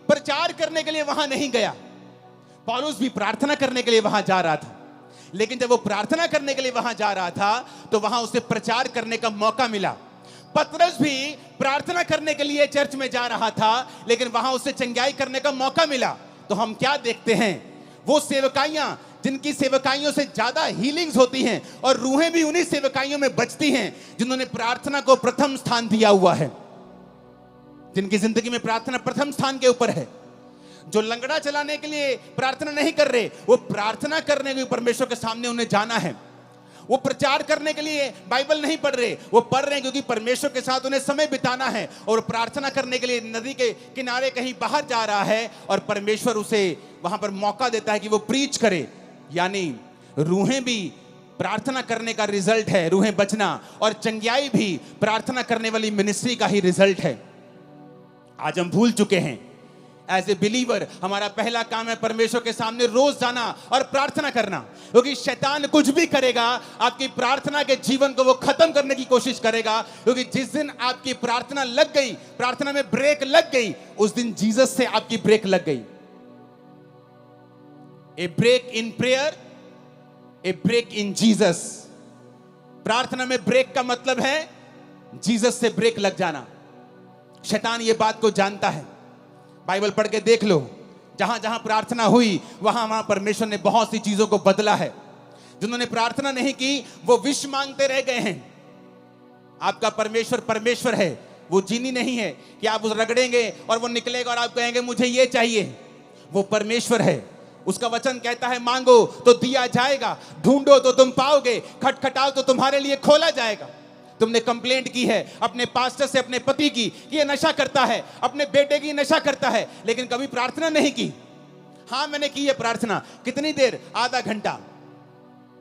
प्रचार करने के लिए वहां नहीं गया, पौलुस भी प्रार्थना करने के लिए वहां जा रहा था। लेकिन जब वो प्रार्थना करने के लिए वहां जा रहा था तो वहां उसे प्रचार करने का मौका मिला। पतरस भी प्रार्थना करने के लिए चर्च में जा रहा था, लेकिन वहां उसे चंगाई करने का मौका मिला। तो हम क्या देखते हैं? वो सेवकाइयां जिनकी सेवकाइयों से ज्यादा हीलिंग्स होती हैं, और रूहें भी उन्हीं सेवकाइयों में बचती हैं जिन्होंने प्रार्थना को प्रथम स्थान दिया हुआ है, जिनकी जिंदगी में प्रार्थना प्रथम स्थान के ऊपर है। जो लंगड़ा चलाने के लिए प्रार्थना नहीं कर रहे, वो प्रार्थना करने के परमेश्वर के सामने उन्हें जाना है। वो प्रचार करने के लिए बाइबल नहीं पढ़ रहे, वो पढ़ रहे हैं क्योंकि परमेश्वर के साथ उन्हें समय बिताना है। और प्रार्थना करने के लिए नदी के किनारे कहीं बाहर जा रहा है, और परमेश्वर उसे वहां पर मौका देता है कि वो प्रीच करे। यानी रूहें भी प्रार्थना करने का रिजल्ट है, रूहें बचना, और चंगाई भी प्रार्थना करने वाली मिनिस्ट्री का ही रिजल्ट है। आज हम भूल चुके हैं। एज ए बिलीवर हमारा पहला काम है परमेश्वर के सामने रोज जाना और प्रार्थना करना, क्योंकि शैतान कुछ भी करेगा, आपकी प्रार्थना के जीवन को वो खत्म करने की कोशिश करेगा। क्योंकि जिस दिन आपकी प्रार्थना लग गई, प्रार्थना में ब्रेक लग गई, उस दिन जीसस से आपकी ब्रेक लग गई। A break in prayer, a break in Jesus. प्रार्थना में ब्रेक का मतलब है जीसस से ब्रेक लग जाना। शैतान ये बात को जानता है। बाइबल पढ़ के देख लो, जहां जहां प्रार्थना हुई वहां वहां परमेश्वर ने बहुत सी चीजों को बदला है। जिन्होंने प्रार्थना नहीं की वो विष मांगते रह गए हैं। आपका परमेश्वर परमेश्वर है, वो जीनी नहीं है कि आप उस रगड़ेंगे और वो निकलेगा और आप कहेंगे मुझे ये चाहिए। वो परमेश्वर है, उसका वचन कहता है मांगो तो दिया जाएगा, ढूंढो तो तुम पाओगे, खटखटाओ तो तुम्हारे लिए खोला जाएगा। तुमने कंप्लेंट की है अपने पास्टर से, अपने पति की कि ये नशा करता है, अपने बेटे की नशा करता है, लेकिन कभी प्रार्थना नहीं की। हाँ मैंने की है प्रार्थना। कितनी देर? आधा घंटा।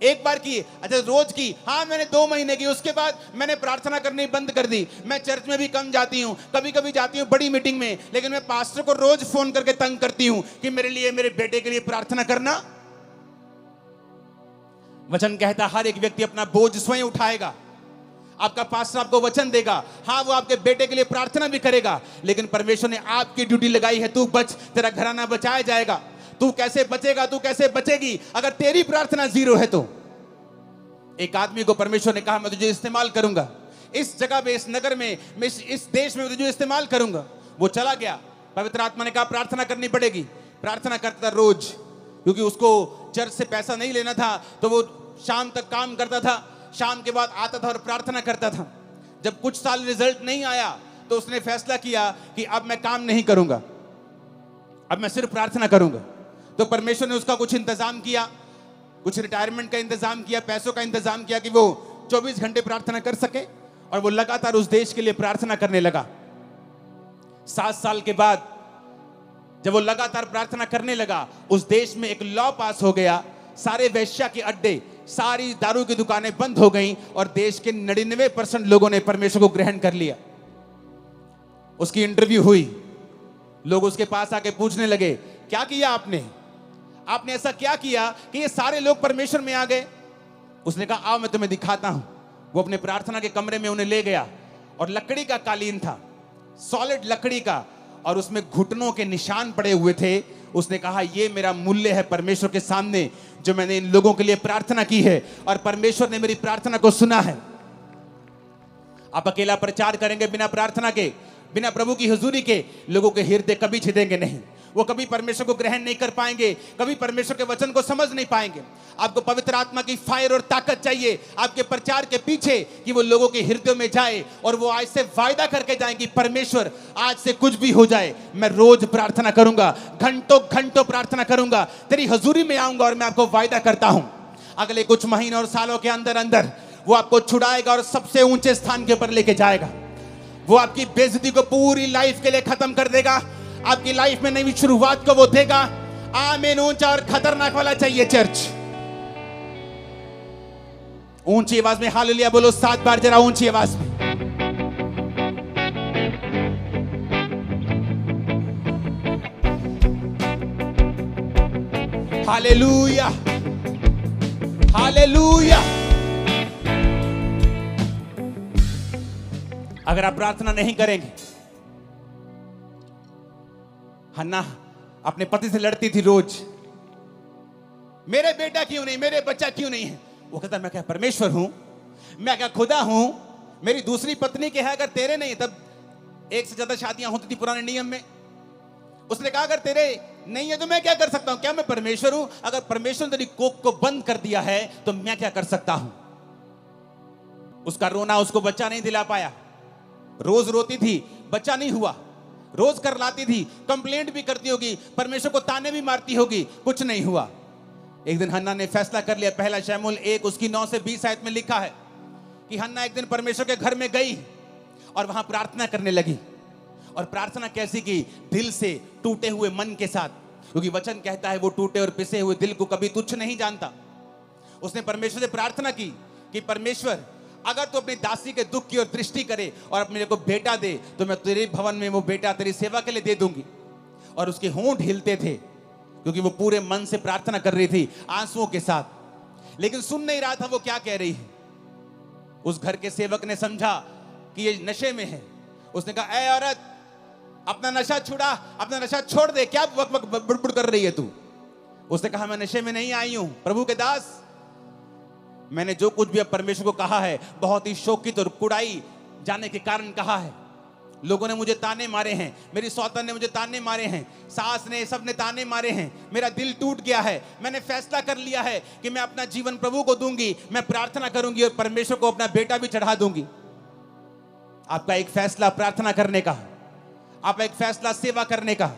एक बार की? अच्छा रोज की? हाँ मैंने 2 महीने की। उसके बाद मैंने प्रार्थना करनी बंद कर दी। मैं चर्च में भी कम जाती हूँ, कभी कभी जाती हूँ बड़ी मीटिंग में, लेकिन मैं पास्टर को रोज फोन करके तंग करती हूँ कि मेरे लिए, मेरे बेटे के लिए प्रार्थना करना। वचन कहता हर एक व्यक्ति अपना बोझ स्वयं उठाएगा। आपका पास्टर आपको वचन देगा, हाँ वो आपके बेटे के लिए प्रार्थना भी करेगा, लेकिन परमेश्वर ने आपकी ड्यूटी लगाई है, तू बच, तेरा घराना बचाया जाएगा। तू कैसे बचेगा, तू कैसे बचेगी अगर तेरी प्रार्थना जीरो है तो? एक आदमी को परमेश्वर ने कहा मैं तुझे इस्तेमाल करूंगा, इस जगह पे, इस नगर में, मैं इस देश में तुझे इस्तेमाल करूंगा। वो चला गया। पवित्र आत्मा ने कहा प्रार्थना करनी पड़ेगी। प्रार्थना करता था रोज, क्योंकि उसको चर्च से पैसा नहीं लेना था, तो वो शाम तक काम करता था, शाम के बाद आता था और प्रार्थना करता था। जब कुछ साल रिजल्ट नहीं आया तो उसने फैसला किया कि अब मैं काम नहीं करूंगा, अब मैं सिर्फ प्रार्थना करूंगा। तो परमेश्वर ने उसका कुछ इंतजाम किया, कुछ रिटायरमेंट का इंतजाम किया, पैसों का इंतजाम किया कि वो 24 घंटे प्रार्थना कर सके, और वो लगातार उस देश के लिए प्रार्थना करने लगा। 7 साल के बाद जब वो लगातार प्रार्थना करने लगा, उस देश में एक लॉ पास हो गया, सारे वेश्या के अड्डे, सारी दारू की दुकानें बंद हो गईं, और देश के 99% लोगों ने परमेश्वर को ग्रहण कर लिया। उसकी इंटरव्यू हुई, लोग उसके पास आके पूछने लगे क्या किया आपने, आपने ऐसा क्या किया कि ये सारे लोग परमेश्वर में आ गए? उसने कहा आओ मैं तुम्हें दिखाता हूं। वो अपने प्रार्थना के कमरे में उन्हें ले गया, और लकड़ी का कालीन था, सॉलिड लकड़ी का, और उसमें घुटनों के निशान पड़े हुए थे। उसने कहा ये मेरा मूल्य है परमेश्वर के सामने, जो मैंने इन लोगों के लिए प्रार्थना की है, और परमेश्वर ने मेरी प्रार्थना को सुना है। आप अकेला प्रचार करेंगे बिना प्रार्थना के, बिना प्रभु की हुजूरी के, लोगों के हृदय कभी छिदेंगे नहीं, वो कभी परमेश्वर को ग्रहण नहीं कर पाएंगे, कभी परमेश्वर के वचन को समझ नहीं पाएंगे। आपको पवित्र आत्मा की फायर और ताकत चाहिए आपके प्रचार के पीछे, कि वो लोगों के हृदयों में जाए, और वो आज से वायदा करके जाए कि परमेश्वर आज से कुछ भी हो जाए, मैं रोज प्रार्थना करूंगा, घंटों घंटों प्रार्थना करूंगा, तेरी हजूरी में आऊंगा, और मैं आपको वायदा करता हूं अगले कुछ महीनों और सालों के अंदर अंदर वो आपको छुड़ाएगा और सबसे ऊंचे स्थान के ऊपर लेके जाएगा। वो आपकी बेइज्जती को पूरी लाइफ के लिए खत्म कर देगा, आपकी लाइफ में नई शुरुआत को वो देगा। आमीन। ऊंचा और खतरनाक वाला चाहिए चर्च। ऊंची आवाज में हालेलुया बोलो 7 बार, जरा ऊंची आवाज में। Hallelujah, hallelujah. अगर आप प्रार्थना नहीं करेंगे, हन्ना अपने पति से लड़ती थी रोज, मेरे बेटा क्यों नहीं, मेरे बच्चा क्यों नहीं है। वो कहता मैं क्या परमेश्वर हूं, मैं क्या खुदा हूं, मेरी दूसरी पत्नी के है, अगर तेरे नहीं, तब 1 से ज्यादा शादियां होती थी पुराने नियम में। उसने कहा अगर तेरे नहीं है तो मैं क्या कर सकता हूं, क्या मैं परमेश्वर हूं? अगर परमेश्वर ने तेरी कोख को बंद कर दिया है तो मैं क्या कर सकता हूं। उसका रोना उसको बच्चा नहीं दिला पाया, रोज रोती थी, बच्चा नहीं हुआ, रोज कर लाती थी, कंप्लेंट भी करती होगी, परमेश्वर को ताने भी मारती होगी, कुछ नहीं हुआ। एक दिन हन्ना ने फैसला कर लिया, पहला शमूएल 1 उसकी 9 से 20 आयत में लिखा है कि हन्ना एक दिन परमेश्वर के घर में गई और वहां प्रार्थना करने लगी। और प्रार्थना कैसी की? दिल से, टूटे हुए मन के साथ, क्योंकि वचन कहता है वो टूटे और पिसे हुए दिल को कभी तुच्छ नहीं जानता। उसने परमेश्वर से प्रार्थना की कि परमेश्वर अगर तू अपनी दासी के दुख की ओर दृष्टि करे और मेरे को बेटा दे, तो मैं तेरे भवन में वो बेटा तेरी सेवा के लिए दे दूंगी। और उसके होंठ हिलते थे, क्योंकि वो पूरे मन से प्रार्थना कर रही थी, आंसुओं के साथ, लेकिन सुन नहीं रहा था वो क्या कह रही है। उस घर के सेवक ने समझा कि ये नशे में है। उसने कहा ए औरत, अपना नशा छुड़ा, अपना नशा छोड़ दे, क्या वक वक बुड़बुड़ कर रही है तू। उसने कहा मैं नशे में नहीं आई हूं प्रभु के दास, मैंने जो कुछ भी अब परमेश्वर को कहा है बहुत ही शोकित और कुड़ाई जाने के कारण कहा है। लोगों ने मुझे ताने मारे हैं, मेरी सौतन ने मुझे ताने मारे हैं, सास ने, सब ने ताने मारे हैं, मेरा दिल टूट गया है। मैंने फैसला कर लिया है कि मैं अपना जीवन प्रभु को दूंगी, मैं प्रार्थना करूंगी और परमेश्वर को अपना बेटा भी चढ़ा दूंगी। आपका एक फैसला प्रार्थना करने का, आपका एक फैसला सेवा करने का,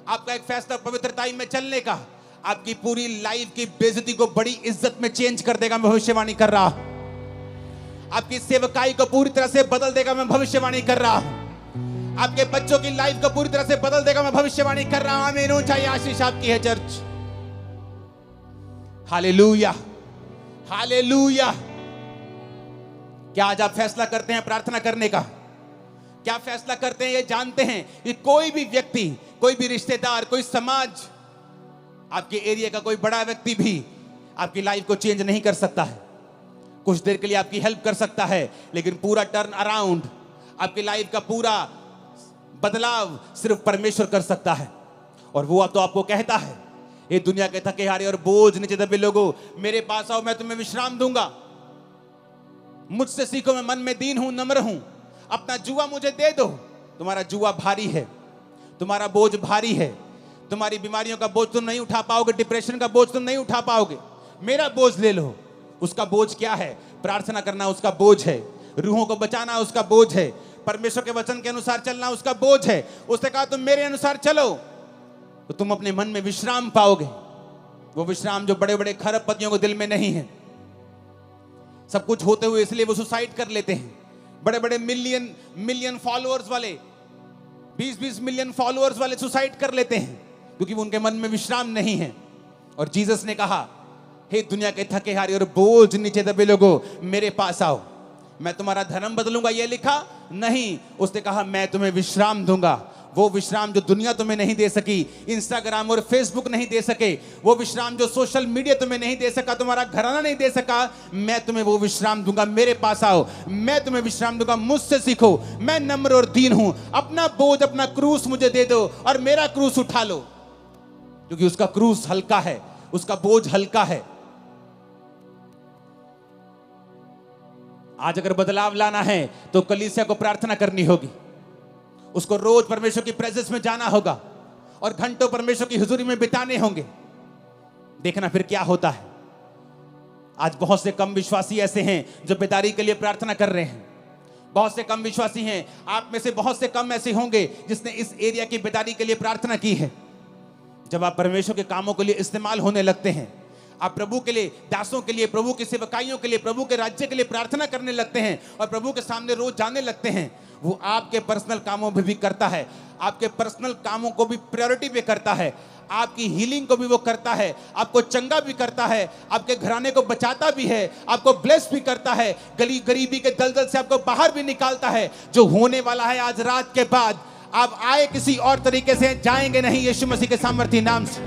आपका एक फैसला पवित्रताई में चलने का, आपकी पूरी लाइफ की बेइज्जती को बड़ी इज्जत में चेंज कर देगा। मैं भविष्यवाणी कर रहा हूं। आपकी सेवकाई को पूरी तरह से बदल देगा। मैं भविष्यवाणी कर रहा हूं। आपके बच्चों की लाइफ को पूरी तरह से बदल देगा। मैं भविष्यवाणी कर रहा हूं। आमीन। ऊंचाई आशीष आपकी है चर्च। Hallelujah, hallelujah. क्या आज आप फैसला करते हैं प्रार्थना करने का? क्या फैसला करते हैं? ये जानते हैं कि कोई भी व्यक्ति, कोई भी रिश्तेदार, कोई समाज, आपके एरिया का कोई बड़ा व्यक्ति भी आपकी लाइफ को चेंज नहीं कर सकता है। कुछ देर के लिए आपकी हेल्प कर सकता है, लेकिन पूरा टर्न अराउंड, आपकी लाइफ का पूरा बदलाव सिर्फ परमेश्वर कर सकता है। और वो तो आपको कहता है, ये दुनिया के थके हारे और बोझ नीचे दबे लोगों, मेरे पास आओ, मैं तुम्हें विश्राम दूंगा। मुझसे सीखो, मैं मन में दीन हूं, नम्र हूं। अपना जुआ मुझे दे दो। तुम्हारा जुआ भारी है, तुम्हारा बोझ भारी है, तुम्हारी बीमारियों का बोझ तुम नहीं उठा पाओगे, डिप्रेशन का बोझ तुम नहीं उठा पाओगे। मेरा बोझ ले लो। उसका बोझ क्या है? प्रार्थना करना उसका बोझ है, रूहों को बचाना उसका बोझ है, परमेश्वर के वचन के अनुसार चलना उसका बोझ है। उसने कहा तुम मेरे अनुसार चलो तो तुम अपने मन में विश्राम पाओगे। वो विश्राम जो बड़े बड़े खरबपतियों को दिल में नहीं है। सब कुछ होते हुए इसलिए वो सुसाइड कर लेते हैं। बड़े बड़े मिलियन फॉलोअर्स वाले, 20 मिलियन फॉलोअर्स वाले सुसाइड कर लेते हैं क्योंकि उनके मन में विश्राम नहीं है। और जीसस ने कहा, हे दुनिया के थके हारे और बोझ नीचे दबे लोगों, मेरे पास आओ, मैं तुम्हारा धर्म बदलूंगा। ये लिखा नहीं। उसने कहा मैं तुम्हें विश्राम दूंगा। वो विश्राम जो दुनिया तुम्हें नहीं दे सकी, इंस्टाग्राम और फेसबुक नहीं दे सके, वो विश्राम जो सोशल मीडिया तुम्हें नहीं दे सका, तुम्हारा घराना नहीं दे सका, मैं तुम्हें वो विश्राम दूंगा। मेरे पास आओ, मैं तुम्हें विश्राम दूंगा। मुझसे सीखो, मैं नम्र और दीन हूं। अपना बोझ, अपना क्रूस मुझे दे दो और मेरा क्रूस उठा लो, क्योंकि उसका क्रूस हल्का है, उसका बोझ हल्का है। आज अगर बदलाव लाना है तो कलीसिया को प्रार्थना करनी होगी। उसको रोज परमेश्वर की प्रेजेंस में जाना होगा और घंटों परमेश्वर की हुजूरी में बिताने होंगे। देखना फिर क्या होता है। आज बहुत से कम विश्वासी ऐसे हैं जो बेदारी के लिए प्रार्थना कर रहे हैं। बहुत से कम विश्वासी हैं, आप में से बहुत से कम ऐसे होंगे जिसने इस एरिया की बेदारी के लिए प्रार्थना की है। जब आप परमेश्वर के कामों के लिए इस्तेमाल होने लगते हैं, आप प्रभु के लिए, दासों के लिए, प्रभु की सेवकाइयों के लिए, प्रभु के राज्य के लिए प्रार्थना करने लगते हैं और प्रभु के सामने रोज जाने लगते हैं, वो आपके पर्सनल कामों में भी करता है। आपके पर्सनल कामों को भी प्रायोरिटी पे करता है। आपकी हीलिंग को भी वो करता है, आपको चंगा भी करता है, आपके घराने को बचाता भी है, आपको ब्लेस भी करता है, गरीबी के दलदल से आपको बाहर भी निकालता है। जो होने वाला है आज रात के बाद, आप आए किसी और तरीके से, जाएंगे नहीं यीशु मसीह के सामर्थी नाम से।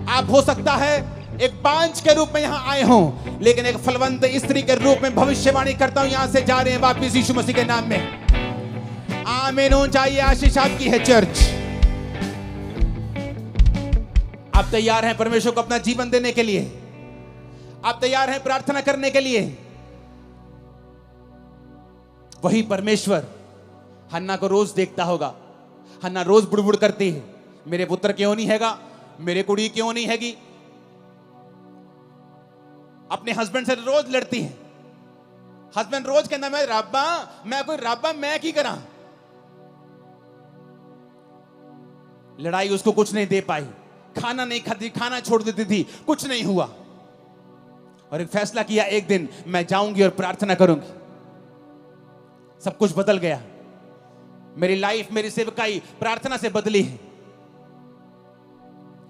आप हो सकता है एक बांझ के रूप में यहां आए हों, लेकिन एक फलवंत स्त्री के रूप में भविष्यवाणी करता हूं, यहां से जा रहे हैं वापिस यीशु मसीह के नाम में। आमीन। चाहिए आशीष आपकी है चर्च। आप तैयार हैं परमेश्वर को अपना जीवन देने के लिए? आप तैयार हैं प्रार्थना करने के लिए? वही परमेश्वर हन्ना को रोज देखता होगा। हन्ना रोज बुड़बुड़ करती है, मेरे पुत्र क्यों नहीं हैगा, मेरे कुड़ी क्यों नहीं हैगी। अपने हस्बैंड से रोज लड़ती है। हस्बैंड रोज कहना, मैं रब्बा, मैं कोई रब्बा, मैं की करा। लड़ाई उसको कुछ नहीं दे पाई, खाना नहीं खाती, खाना छोड़ देती थी, कुछ नहीं हुआ। और एक फैसला किया, एक दिन मैं जाऊंगी और प्रार्थना करूंगी। सब कुछ बदल गया। मेरी लाइफ, मेरी सेवकाई प्रार्थना से बदली है।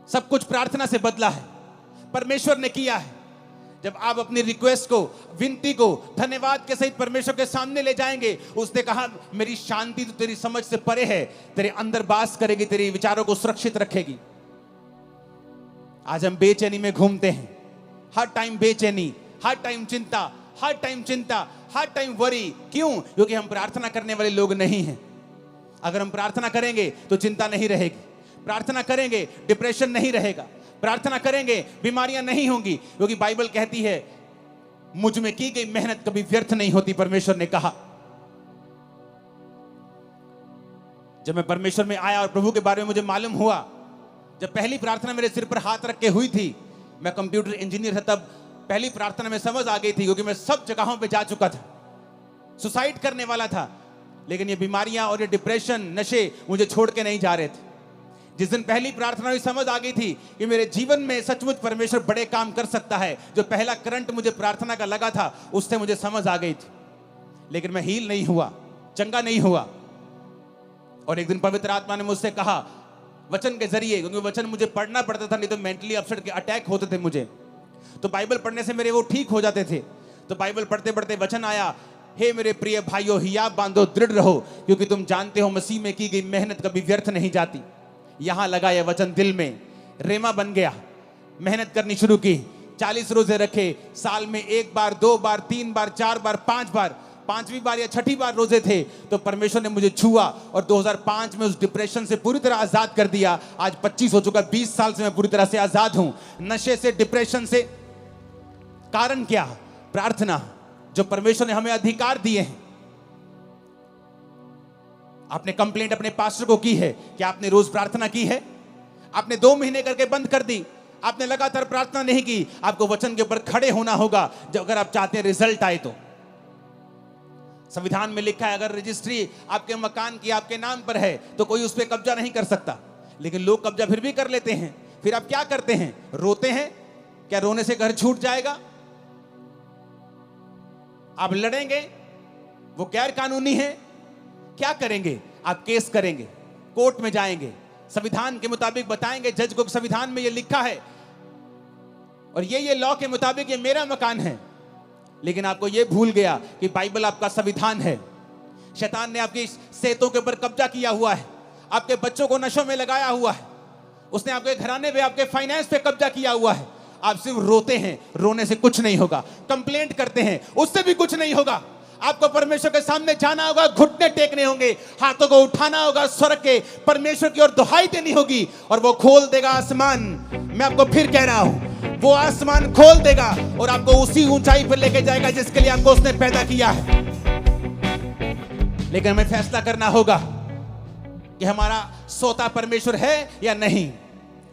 सब कुछ प्रार्थना से बदला है, परमेश्वर ने किया है। जब आप अपनी रिक्वेस्ट को, विनती को धन्यवाद के सहित परमेश्वर के सामने ले जाएंगे, उसने कहा मेरी शांति तो तेरी समझ से परे है, तेरे अंदर वास करेगी, तेरे विचारों को सुरक्षित रखेगी। आज हम बेचैनी में घूमते हैं, हर टाइम बेचैनी, हर टाइम चिंता, हर टाइम चिंता, हर टाइम वरी। क्यों? क्योंकि हम प्रार्थना करने वाले लोग नहीं हैं। अगर हम प्रार्थना करेंगे तो चिंता नहीं रहेगी, प्रार्थना करेंगे डिप्रेशन नहीं रहेगा, प्रार्थना करेंगे बीमारियां नहीं होंगी, क्योंकि बाइबल कहती है मुझ में की गई मेहनत कभी व्यर्थ नहीं होती। परमेश्वर ने कहा जब मैं परमेश्वर में आया और प्रभु के बारे में मुझे मालूम हुआ, जब पहली प्रार्थना मेरे सिर पर हाथ रख के हुई थी, मैं कंप्यूटर इंजीनियर था, तब पहली प्रार्थना में समझ आ गई थी, क्योंकि मैं सब जगहों पे जा चुका था, सुसाइड करने वाला था, लेकिन ये बीमारियां और ये डिप्रेशन, नशे मुझे छोड़ के नहीं जा रहे थे। जिस दिन पहली प्रार्थना में समझ आ गई थी कि मेरे जीवन में सचमुच परमेश्वर बड़े काम कर सकता है, जो पहला करंट मुझे प्रार्थना का लगा था, उससे मुझे समझ आ गई थी, लेकिन मैं हील नहीं हुआ, चंगा नहीं हुआ। और एक दिन पवित्र आत्मा ने मुझसे कहा वचन के जरिए, क्योंकि वचन मुझे पढ़ना पड़ता था, नहीं तो मेंटली अपसेट के अटैक होते थे मुझे, तो बाइबल पढ़ने से मेरे वो ठीक हो जाते थे। तो बाइबल पढ़ते पढ़ते वचन आया, हे मेरे प्रिय भाइयों, हियाव बांधो, दृढ़ रहो, क्योंकि तुम जानते हो मसीह में की गई मेहनत कभी व्यर्थ नहीं जाती। यहां लगा यह वचन दिल में, रेमा बन गया, मेहनत करनी शुरू की, 40 रोजे रखे, साल में 1 बार, 2 बार, 3 बार, 4 बार, 5 बार, 5वीं बार या 6ठी बार रोजे थे तो परमेश्वर ने मुझे छुआ और 2005 में उस डिप्रेशन से पूरी तरह आजाद कर दिया। आज 25 हो चुका, 20 साल से मैं पूरी तरह से आजाद हूं, नशे से, डिप्रेशन से। कारण क्या? प्रार्थना, जो परमेश्वर ने हमें अधिकार दिए हैं। आपने कंप्लेंट अपने पास्टर को की है कि आपने रोज प्रार्थना की है? आपने 2 महीने करके बंद कर दी, आपने लगातार प्रार्थना नहीं की। आपको वचन के ऊपर खड़े होना होगा जब अगर आप चाहते हैं रिजल्ट आए तो। संविधान में लिखा है अगर रजिस्ट्री आपके मकान की आपके नाम पर है तो कोई उस पर कब्जा नहीं कर सकता, लेकिन लोग कब्जा फिर भी कर लेते हैं। फिर आप क्या करते हैं? रोते हैं। क्या रोने से घर छूट जाएगा? आप लड़ेंगे, वो गैर कानूनी है। क्या करेंगे? आप केस करेंगे, कोर्ट में जाएंगे, संविधान के मुताबिक बताएंगे जज को संविधान में ये लिखा है और ये लॉ के मुताबिक ये मेरा मकान है। लेकिन आपको ये भूल गया कि बाइबल आपका संविधान है। शैतान ने आपकी सेहतों के ऊपर कब्जा किया हुआ है, आपके बच्चों को नशों में लगाया हुआ है, उसने आपके घराने पे, आपके फाइनेंस पे कब्जा किया हुआ है। आप सिर्फ रोते हैं, रोने से कुछ नहीं होगा। कंप्लेंट करते हैं, उससे भी कुछ नहीं होगा। आपको परमेश्वर के सामने जाना होगा, घुटने टेकने होंगे, हाथों को उठाना होगा, स्वर के परमेश्वर की ओर दुहाई देनी होगी और वो खोल देगा आसमान। मैं आपको फिर कह रहा हूं, वो आसमान खोल देगा और आपको उसी ऊंचाई पर लेके जाएगा जिसके लिए आपको उसने पैदा किया है। लेकिन हमें फैसला करना होगा कि हमारा सोता परमेश्वर है या नहीं।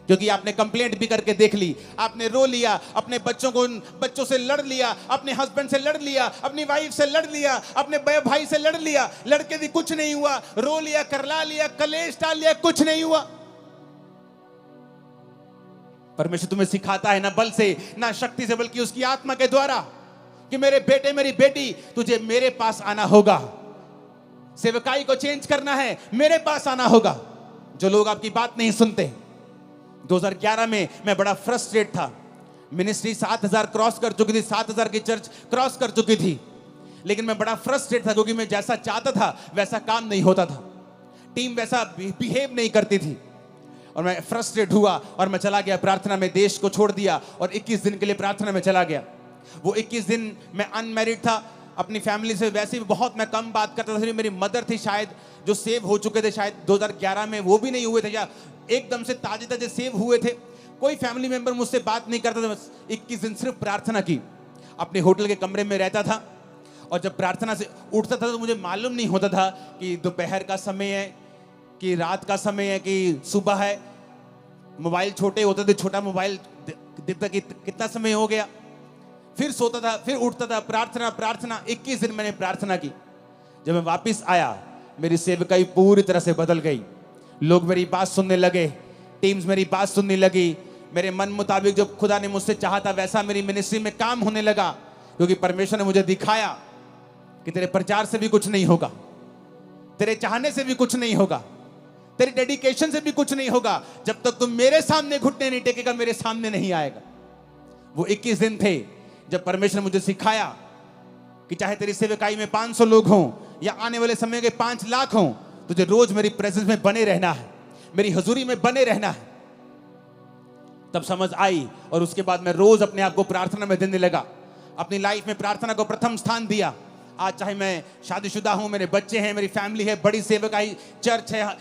क्योंकि आपने कंप्लेंट भी करके देख ली, आपने रो लिया, अपने बच्चों से लड़ लिया, अपने हस्बैंड से लड़ लिया, अपनी वाइफ से लड़ लिया, अपने भाई से लड़ लिया, लड़के भी कुछ नहीं हुआ, रो लिया, करला लिया, कलेश डाल लिया, कुछ नहीं हुआ। परमेश्वर तुम्हें सिखाता है ना बल से ना शक्ति से, बल्कि उसकी आत्मा के द्वारा कि मेरे बेटे, मेरी बेटी, तुझे मेरे पास आना होगा। सेवकाई को चेंज करना है, मेरे पास आना होगा। जो लोग आपकी बात नहीं सुनते। 2011 में मैं बड़ा फ्रस्ट्रेट था। मिनिस्ट्री 7000 क्रॉस कर चुकी थी, 7000 की चर्च क्रॉस कर चुकी थी, लेकिन मैं बड़ा फ्रस्ट्रेट था क्योंकि मैं जैसा चाहता था वैसा काम नहीं होता था, टीम वैसा बिहेव नहीं करती थी। और मैं फ्रस्ट्रेट हुआ और मैं चला गया प्रार्थना में, देश को छोड़ दिया और 21 दिन के लिए प्रार्थना में चला गया। वो 21 दिन मैं अनमैरिड था, अपनी फैमिली से वैसे भी बहुत मैं कम बात करता था। मेरी मदर थी शायद, जो सेव हो चुके थे शायद 2011 में, वो भी नहीं हुए थे या एकदम से ताजे ताजे सेव हुए थे। कोई फैमिली मेंबर मुझसे बात नहीं करता था। बस 21 दिन सिर्फ प्रार्थना की। अपने होटल के कमरे में रहता था और जब प्रार्थना से उठता था तो मुझे मालूम नहीं होता था कि दोपहर का समय है कि रात का समय है कि सुबह है। मोबाइल छोटे होते थे, छोटा मोबाइल देखता कि कितना समय हो गया। फिर सोता था, फिर उठता था, प्रार्थना प्रार्थना। 21 दिन मैंने प्रार्थना की। जब मैं वापस आया, मेरी सेवकाई पूरी तरह से बदल गई। लोग मेरी बात सुनने लगे, टीम्स मेरी बात सुनने लगी। मेरे मन मुताबिक जो खुदा ने मुझसे चाहा था वैसा मेरी मिनिस्ट्री में काम होने लगा, क्योंकि परमेश्वर ने मुझे दिखाया कि तेरे प्रचार से भी कुछ नहीं होगा, तेरे चाहने से भी कुछ नहीं होगा, तेरे डेडिकेशन से भी कुछ नहीं होगा। जब तक तुम मेरे सामने घुटने नहीं टेकेगा, मेरे सामने नहीं आएगा। वो 21 दिन थे जब परमेश्वर ने मुझे सिखाया कि चाहे तेरी सेवकाई में 500 लोग हों या आने वाले समय के 5 लाख हों, तुझे रोज मेरी प्रेजेंस में बने रहना है, मेरी हजूरी में बने रहना है। तब समझ आई और उसके बाद मैं रोज अपने आप को प्रार्थना में देने लगा। अपनी लाइफ में प्रार्थना को प्रथम स्थान दिया। आज चाहे मैं शादीशुदा हूं, मेरे बच्चे हैं, मेरी फैमिली है, बड़ी सेवकाई चर्च है,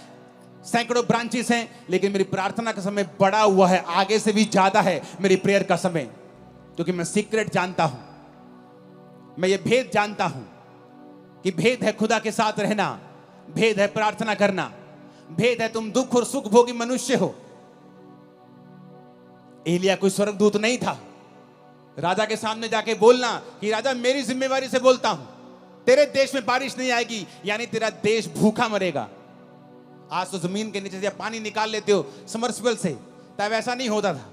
सैकड़ों ब्रांचेस हैं, लेकिन मेरी प्रार्थना का समय बड़ा हुआ है, आगे से भी ज्यादा है मेरी प्रेयर का समय। क्योंकि मैं सीक्रेट जानता हूं, मैं ये भेद जानता हूं कि भेद है खुदा के साथ रहना, भेद है प्रार्थना करना, भेद है तुम दुख और सुख भोगी मनुष्य हो। एलिया कोई स्वर्गदूत नहीं था। राजा के सामने जाके बोलना कि राजा मेरी जिम्मेवारी से बोलता हूं, तेरे देश में बारिश नहीं आएगी, यानी तेरा देश भूखा मरेगा। आज तो जमीन के नीचे से पानी निकाल लेते हो समर्सिबल से, तब ऐसा नहीं होता था।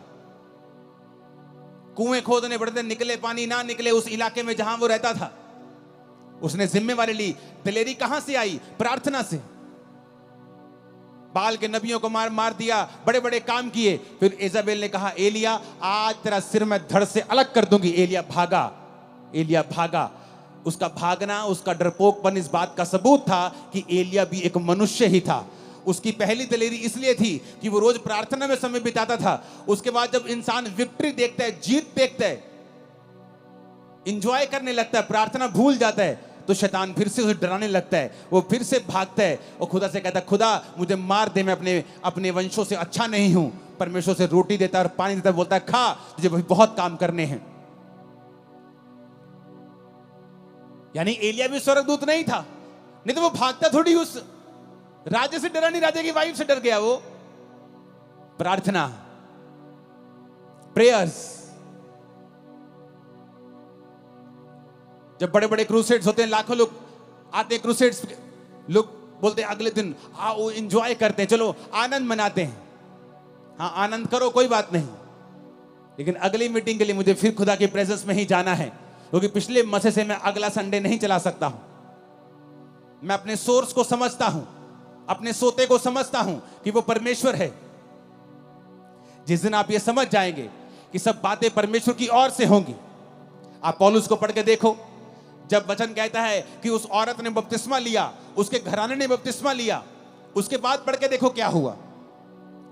कुएं खोदने पड़ते, निकले पानी ना निकले उस इलाके में जहां वो रहता था। उसने जिम्मेवारी ली। दिलेरी कहां से आई? प्रार्थना से। बाल के नबियों को मार दिया, बड़े बड़े काम किए। फिर इजाबेल ने कहा एलिया आज तेरा सिर मैं धड़ से अलग कर दूंगी। एलिया भागा। उसका भागना, उसका डरपोकपन इस बात का सबूत था कि एलिया भी एक मनुष्य ही था। उसकी पहली दिलेरी इसलिए थी कि वो रोज प्रार्थना में समय बिताता था। उसके बाद जब इंसान विक्ट्री देखता है, जीत देखता है, इंजॉय करने लगता है, प्रार्थना भूल जाता है, तो शैतान फिर से उसे डराने लगता है। वो फिर से भागता है और खुदा से कहता है खुदा मुझे मार दे, मैं अपने वंशों से अच्छा नहीं हूं। परमेश्वर से रोटी देता है और पानी देता है, बोलता है खा, तुझे बहुत काम करने हैं। यानी एलिया भी स्वर्गदूत नहीं था, नहीं तो वो भागता थोड़ी। उस राजा से डरा नहीं, राजा की वाइफ से डर गया वो। प्रार्थना, प्रेयर्स। जब बड़े बड़े क्रूसेड्स होते हैं, लाखों लोग आते हैं क्रूसेड्स, लोग बोलते हैं अगले दिन आओ एंजॉय करते हैं, चलो आनंद मनाते हैं। हाँ आनंद करो, कोई बात नहीं, लेकिन अगली मीटिंग के लिए मुझे फिर खुदा के प्रेजेंस में ही जाना है, क्योंकि पिछले मसे से मैं अगला संडे नहीं चला सकता हूं। मैं अपने सोर्स को समझता हूं, अपने सोते को समझता हूं कि वो परमेश्वर है। जिस दिन आप ये समझ जाएंगे कि सब बातें परमेश्वर की ओर से होंगी। आप पौलुस को पढ़ के देखो, जब वचन कहता है कि उस औरत ने बपतिस्मा लिया, उसके घराने ने बपतिस्मा लिया, उसके बाद पढ़ के देखो क्या हुआ।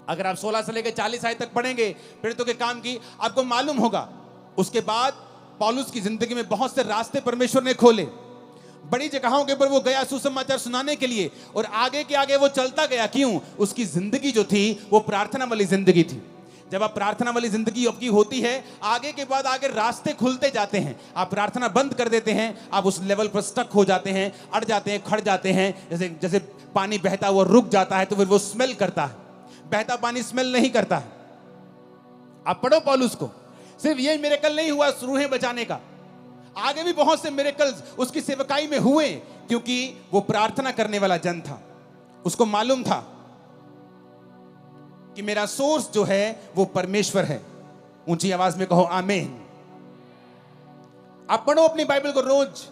अगर आप 16 से लेकर 40 आयत तक पढ़ेंगे प्रेरितों के काम की, आपको मालूम होगा उसके बाद पौलुस की जिंदगी में बहुत से रास्ते परमेश्वर ने खोले। बड़ी जगहों के ऊपर वो गया सुसमाचार सुनाने के लिए, और आगे के आगे वो चलता गया। क्यों? उसकी जिंदगी जो थी वो प्रार्थना वाली जिंदगी थी। जब आप प्रार्थना वाली जिंदगी आपकी होती है, आगे के बाद आगे रास्ते खुलते जाते हैं। आप प्रार्थना बंद कर देते हैं, आप उस लेवल पर स्टक हो जाते हैं, अड़ जाते हैं, खड़ जाते हैं। जैसे पानी बहता हुआ रुक जाता है तो फिर वो स्मेल करता है, बहता पानी स्मेल नहीं करता है। आप पढ़ो पौलुस को, सिर्फ ये मिरेकल नहीं हुआ रूहें बचाने का, आगे भी बहुत से मिरेकल्स उसकी सेवकाई में हुए, क्योंकि वो प्रार्थना करने वाला जन था। उसको मालूम था कि मेरा सोर्स जो है वो परमेश्वर है। ऊंची आवाज में कहो आमीन। आप पढ़ो अपनी बाइबल को, रोज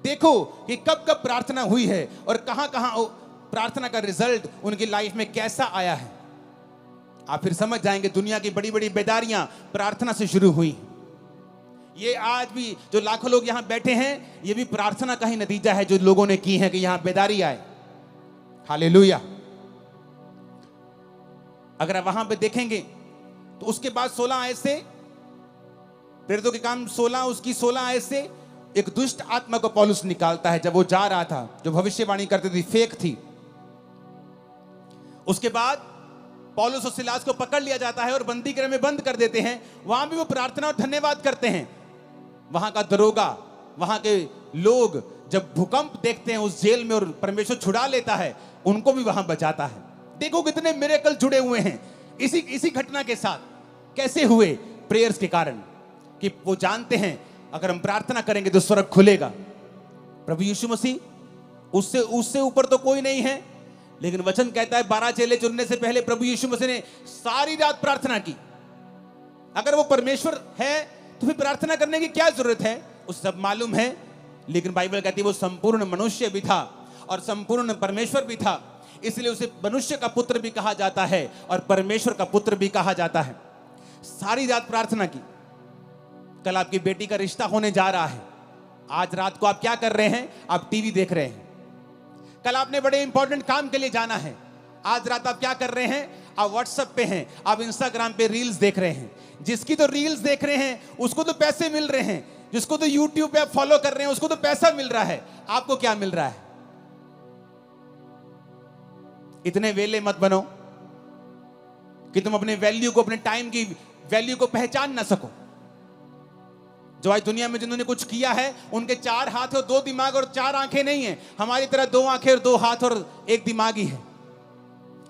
देखो कि कब कब प्रार्थना हुई है और कहां कहां प्रार्थना का रिजल्ट उनकी लाइफ में कैसा आया है। आप फिर समझ जाएंगे दुनिया की बड़ी बड़ी बेदारियां प्रार्थना से शुरू हुई। ये आज भी जो लाखों लोग यहां बैठे हैं, ये भी प्रार्थना का ही नतीजा है जो लोगों ने की है कि यहां बेदारी आए। हालेलुया। अगर आप वहां पे देखेंगे तो उसके बाद 16 आयत से, प्रेरितों के काम 16 उसकी 16 आयत से एक दुष्ट आत्मा को पौलुस निकालता है। जब वो जा रहा था, जो भविष्यवाणी करती थी फेक थी। उसके बाद पौलुस और सिलास को पकड़ लिया जाता है और बंदी गृह में बंद कर देते हैं। वहां भी वो प्रार्थना और धन्यवाद करते हैं। वहां का दरोगा, वहां के लोग जब भूकंप देखते हैं उस जेल में और परमेश्वर छुड़ा लेता है, उनको भी वहां बचाता है। देखो कितने मिरेकल जुड़े हुए हैं इसी घटना के साथ। कैसे हुए? प्रेयर्स के कारण, कि वो जानते हैं अगर हम प्रार्थना करेंगे तो स्वर्ग खुलेगा। प्रभु यीशु मसीह उससे ऊपर तो कोई नहीं है, लेकिन वचन कहता है 12 चेले चुनने से पहले प्रभु यीशु मसीह ने सारी रात प्रार्थना की। अगर वो परमेश्वर है तो फिर प्रार्थना करने की क्या जरूरत है? उसे सब मालूम है। लेकिन बाइबल कहती है वो संपूर्ण मनुष्य भी था और संपूर्ण परमेश्वर भी था, इसलिए उसे मनुष्य का पुत्र भी कहा जाता है और परमेश्वर का पुत्र भी कहा जाता है। सारी रात प्रार्थना की। कल आपकी बेटी का रिश्ता होने जा रहा है। आज रात को आप क्या कर रहे हैं? आप टीवी देख रहे हैं। कल आपने बड़े इंपॉर्टेंट काम के लिए जाना है। आज रात आप क्या कर रहे हैं? आप व्हाट्सएप पे हैं, आप इंस्टाग्राम पे रील्स देख रहे हैं। जिसकी तो रील्स देख रहे हैं उसको तो पैसे मिल रहे हैं, जिसको तो यूट्यूब पे आप फॉलो कर रहे हैं उसको तो पैसा मिल रहा है। आपको क्या मिल रहा है? इतने वेले मत बनो कि तुम अपने वैल्यू को, अपने टाइम की वैल्यू को पहचान ना सको। जो आज दुनिया में जिन्होंने कुछ किया है, उनके 4 हाथ और 2 दिमाग और 4 आंखें नहीं है। हमारी तरह 2 आंखें और 2 हाथ और 1 दिमाग ही है।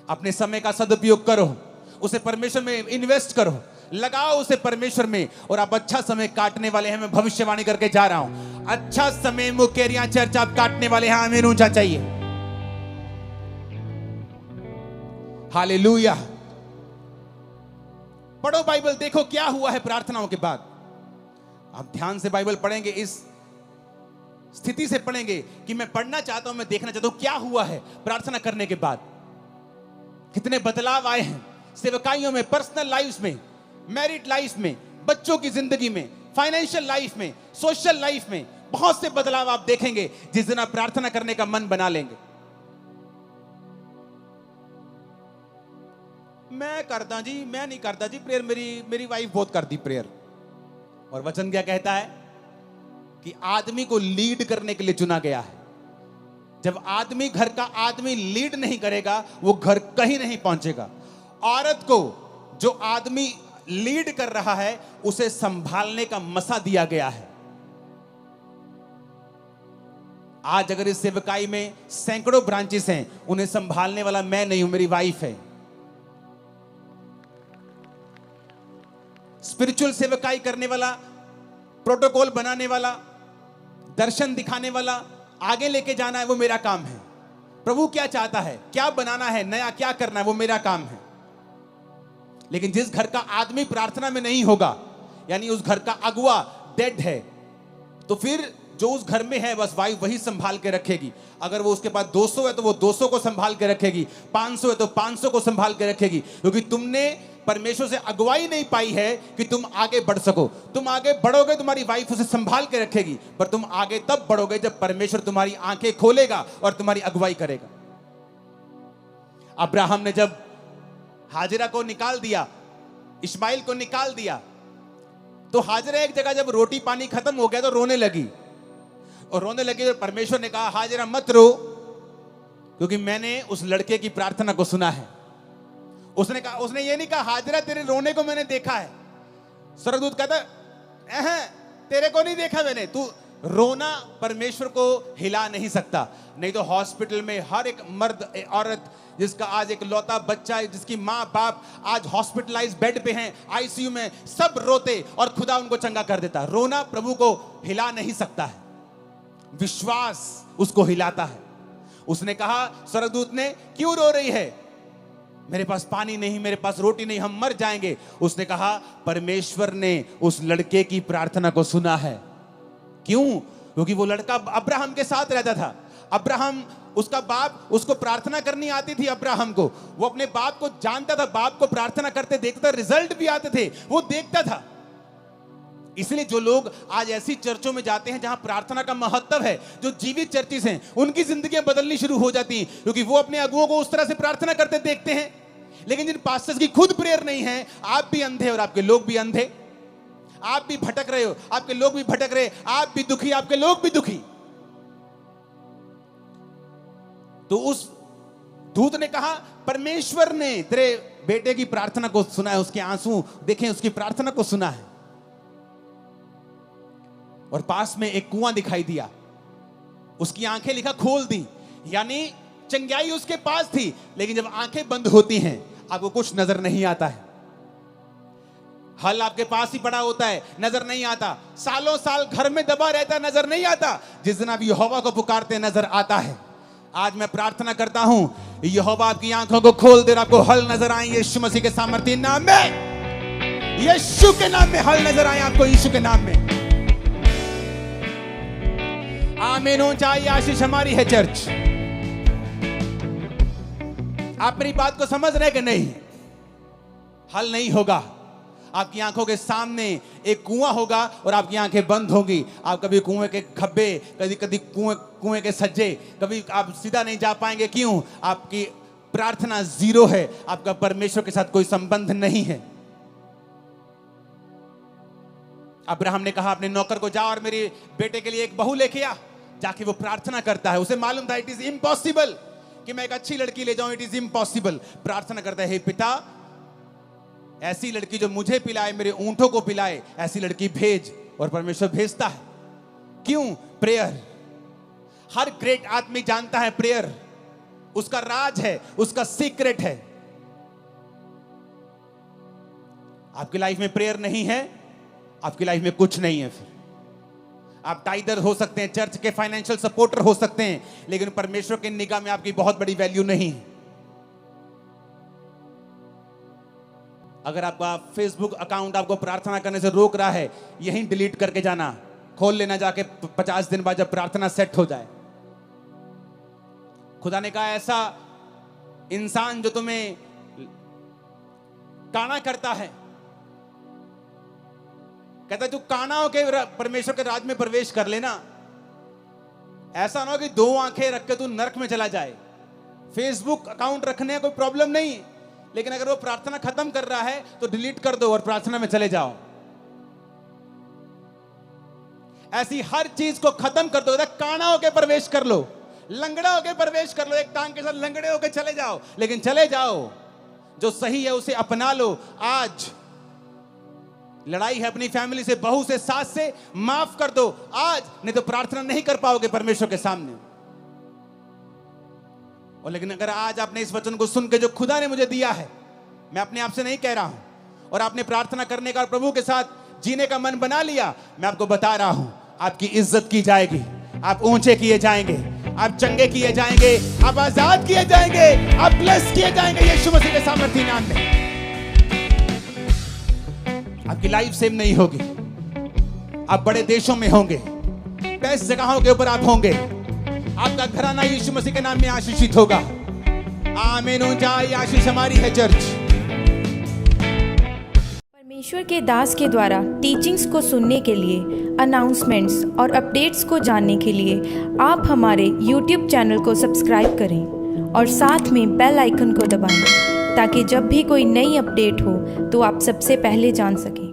अपने समय का सदुपयोग करो, उसे परमेश्वर में इन्वेस्ट करो, लगाओ उसे परमेश्वर में, और आप अच्छा समय काटने वाले हैं। मैं भविष्यवाणी करके जा रहा हूं, अच्छा समय मुकेरिया चर्च आप काटने वाले हैं। आमीन ऊंचा चाहिए। हालेलुया। पढ़ो बाइबल, देखो क्या हुआ है प्रार्थनाओं के बाद। आप ध्यान से बाइबल पढ़ेंगे, इस स्थिति से पढ़ेंगे कि मैं पढ़ना चाहता हूं, मैं देखना चाहता हूं क्या हुआ है प्रार्थना करने के बाद। कितने बदलाव आए हैं सेवकाइयों में, पर्सनल लाइफ में, मैरिड लाइफ में, बच्चों की जिंदगी में, फाइनेंशियल लाइफ में, सोशल लाइफ में। बहुत से बदलाव आप देखेंगे जिस दिन आप प्रार्थना करने का मन बना लेंगे। मैं करता जी, मैं नहीं करता जी प्रेयर, मेरी वाइफ बहुत करती प्रेयर। और वचन क्या कहता है कि आदमी को लीड करने के लिए चुना गया है। जब आदमी, घर का आदमी लीड नहीं करेगा, वो घर कहीं नहीं पहुंचेगा। औरत को जो आदमी लीड कर रहा है उसे संभालने का मसा दिया गया है। आज अगर इस सेवकाई में सैकड़ों ब्रांचेस हैं, उन्हें संभालने वाला मैं नहीं हूं, मेरी वाइफ है। स्पिरिचुअल सेवकाई करने वाला, प्रोटोकॉल बनाने वाला, दर्शन दिखाने वाला, आगे लेके जाना है, वो मेरा काम है। प्रभु क्या चाहता है, क्या बनाना है, नया क्या करना है, वो मेरा काम है। लेकिन जिस घर का आदमी प्रार्थना में नहीं होगा, यानी उस घर का अगुआ डेड है, तो फिर जो उस घर में है बस वाइफ वही संभाल के रखेगी। अगर वो उसके पास 200 है तो वो 200 को संभाल के रखेगी, 500 है तो 500 को संभाल के रखेगी, क्योंकि तुमने परमेश्वर से अगुवाई नहीं पाई है कि तुम आगे बढ़ सको। तुम आगे बढ़ोगे, तुम्हारी वाइफ उसे संभाल के रखेगी, पर तुम आगे तब बढ़ोगे जब परमेश्वर तुम्हारी आंखें खोलेगा और तुम्हारी अगुवाई करेगा। अब्राहम ने जब हाजिरा को निकाल दिया, इस्माइल को निकाल दिया, तो हाजिरा एक जगह जब रोटी पानी खत्म हो गया तो रोने लगी, और रोने लगी तो परमेश्वर ने कहा हाजिरा मत रो, क्योंकि मैंने उस लड़के की प्रार्थना को सुना है। उसने कहा, उसने ये नहीं कहा हाजिरा तेरे रोने को मैंने देखा है। स्वर्गदूत कहता तेरे को नहीं देखा मैंने, तू रोना परमेश्वर को हिला नहीं सकता। नहीं तो हॉस्पिटल में हर एक मर्द औरत जिसका आज एक लौता बच्चा है, जिसकी माँ बाप आज हॉस्पिटलाइज बेड पे हैं, आईसीयू में, सब रोते और खुदा उनको चंगा कर देता। रोना प्रभु को हिला नहीं सकता है, विश्वास उसको हिलाता है। उसने कहा स्वर्गदूत ने, क्यों रो रही है? मेरे पास पानी नहीं, मेरे पास रोटी नहीं, हम मर जाएंगे। उसने कहा परमेश्वर ने उस लड़के की प्रार्थना को सुना है। क्यों? क्योंकि वो लड़का अब्राहम के साथ रहता था। अब्राहम, उसका बाप, उसको प्रार्थना करनी आती थी अब्राहम को। वो अपने बाप को जानता था, बाप को प्रार्थना करते देखता था, रिजल्ट भी आते थे, वो देखता था। इसलिए जो लोग आज ऐसी चर्चों में जाते हैं जहां प्रार्थना का महत्व है, जो जीवित चर्चिस हैं, उनकी जिंदगियां बदलनी शुरू हो जाती हैं, क्योंकि वो अपने अगुओं को उस तरह से प्रार्थना करते देखते हैं। लेकिन जिन पास्टर्स की खुद प्रेयर नहीं है, आप भी अंधे और आपके लोग भी अंधे, आप भी भटक रहे हो, आपके लोग भी भटक रहे, आप भी दुखी, आपके लोग भी दुखी। तो उस दूत ने कहा परमेश्वर ने तेरे बेटे की प्रार्थना को सुना है, उसके आंसू देखें, उसकी प्रार्थना को सुना है। और पास में एक कुआं दिखाई दिया, उसकी आंखें लिखा खोल दी, यानी चंगाई उसके पास थी। लेकिन जब आंखें बंद होती हैं आपको कुछ नजर नहीं आता है। हल आपके पास ही पड़ा होता है, नजर नहीं आता। सालों साल घर में दबा रहता, नजर नहीं आता। जिस दिन आप यहोवा को पुकारते नजर आता है। आज मैं प्रार्थना करता हूं, यहोवा आपकी आंखों को खोल दे और आपको हल नजर आए यीशु मसीह के सामर्थ्य नाम में। यीशु के नाम में हल नजर आए आपको, यीशु के नाम में। आमीन। ऊंचाई आशीष हमारी है चर्च। आप मेरी बात को समझ रहे कि नहीं? हल नहीं होगा। आपकी आंखों के सामने एक कुआं होगा और आपकी आंखें बंद होंगी। आप कभी कुएं के खब्बे, कभी कभी कुएं के सज्जे, कभी आप सीधा नहीं जा पाएंगे। क्यों? आपकी प्रार्थना जीरो है, आपका परमेश्वर के साथ कोई संबंध नहीं है। अब्राहम ने कहा अपने नौकर को, जा और मेरे बेटे के लिए एक बहू लेके आ। जाके वो प्रार्थना करता है। उसे मालूम था इट इज इम्पॉसिबल कि मैं एक अच्छी लड़की ले जाऊं, इट इज इम्पॉसिबल। प्रार्थना करता है, हे पिता, ऐसी लड़की जो मुझे पिलाए, मेरे ऊंटों को पिलाए, ऐसी लड़की भेज। और परमेश्वर भेजता है। क्यों? प्रेयर। हर ग्रेट आदमी जानता है प्रेयर। उसका राज है, उसका सीक्रेट है। आपकी लाइफ में प्रेयर नहीं है, आपकी लाइफ में कुछ नहीं है। फिर आप टाइडर हो सकते हैं, चर्च के फाइनेंशियल सपोर्टर हो सकते हैं, लेकिन परमेश्वर की निगाह में आपकी बहुत बड़ी वैल्यू नहीं है। अगर आपका फेसबुक अकाउंट आपको प्रार्थना करने से रोक रहा है, यहीं डिलीट करके जाना, खोल लेना जाके 50 दिन बाद जब प्रार्थना सेट हो जाए। खुदा ने कहा ऐसा इंसान जो तुम्हें काना करता है, कहता है तू काना होके परमेश्वर के राज में प्रवेश कर लेना। ऐसा ना हो कि 2 आंखें रख के तू नरक में चला जाए। फेसबुक अकाउंट रखने का कोई प्रॉब्लम नहीं, लेकिन अगर वो प्रार्थना खत्म कर रहा है तो डिलीट कर दो और प्रार्थना में चले जाओ। ऐसी हर चीज को खत्म कर दो। काना होके प्रवेश कर लो, लंगड़ा होके प्रवेश कर लो, एक टांग के साथ लंगड़े होके चले जाओ, लेकिन चले जाओ। जो सही है उसे अपना लो। आज लड़ाई है अपनी फैमिली से, बहू से, सास से, माफ कर दो आज, नहीं तो प्रार्थना नहीं कर पाओगे परमेश्वर के सामने। और लेकिन अगर आज आपने इस वचन को सुन के जो खुदा ने मुझे दिया है, मैं अपने आप से नहीं कह रहा हूं, और आपने प्रार्थना करने का, प्रभु के साथ जीने का मन बना लिया, मैं आपको बता रहा हूं, आपकी इज्जत की जाएगी, आप ऊंचे किए जाएंगे, आप चंगे किए जाएंगे, आप आजाद किए जाएंगे, आप ब्लेस किए जाएंगे यीशु मसीह के सामर्थ्य नाम में। आपकी लाइफ सेम नहीं होगी। आप बड़े देशों में होंगे, बेस्ट जगहों के ऊपर आप होंगे। आपका घराना यीशु मसीह के नाम में आशीषित होगा। आमीन। ऊंचाई आशीष हमारी है चर्च। परमेश्वर के दास के द्वारा टीचिंग्स को सुनने के लिए, अनाउंसमेंट्स और अपडेट्स को जानने के लिए आप हमारे YouTube चैनल को सब्सक्राइब करें और साथ में बेल आइकन को दबाएं, ताकि जब भी कोई नई अपडेट हो तो आप सबसे पहले जान सकें।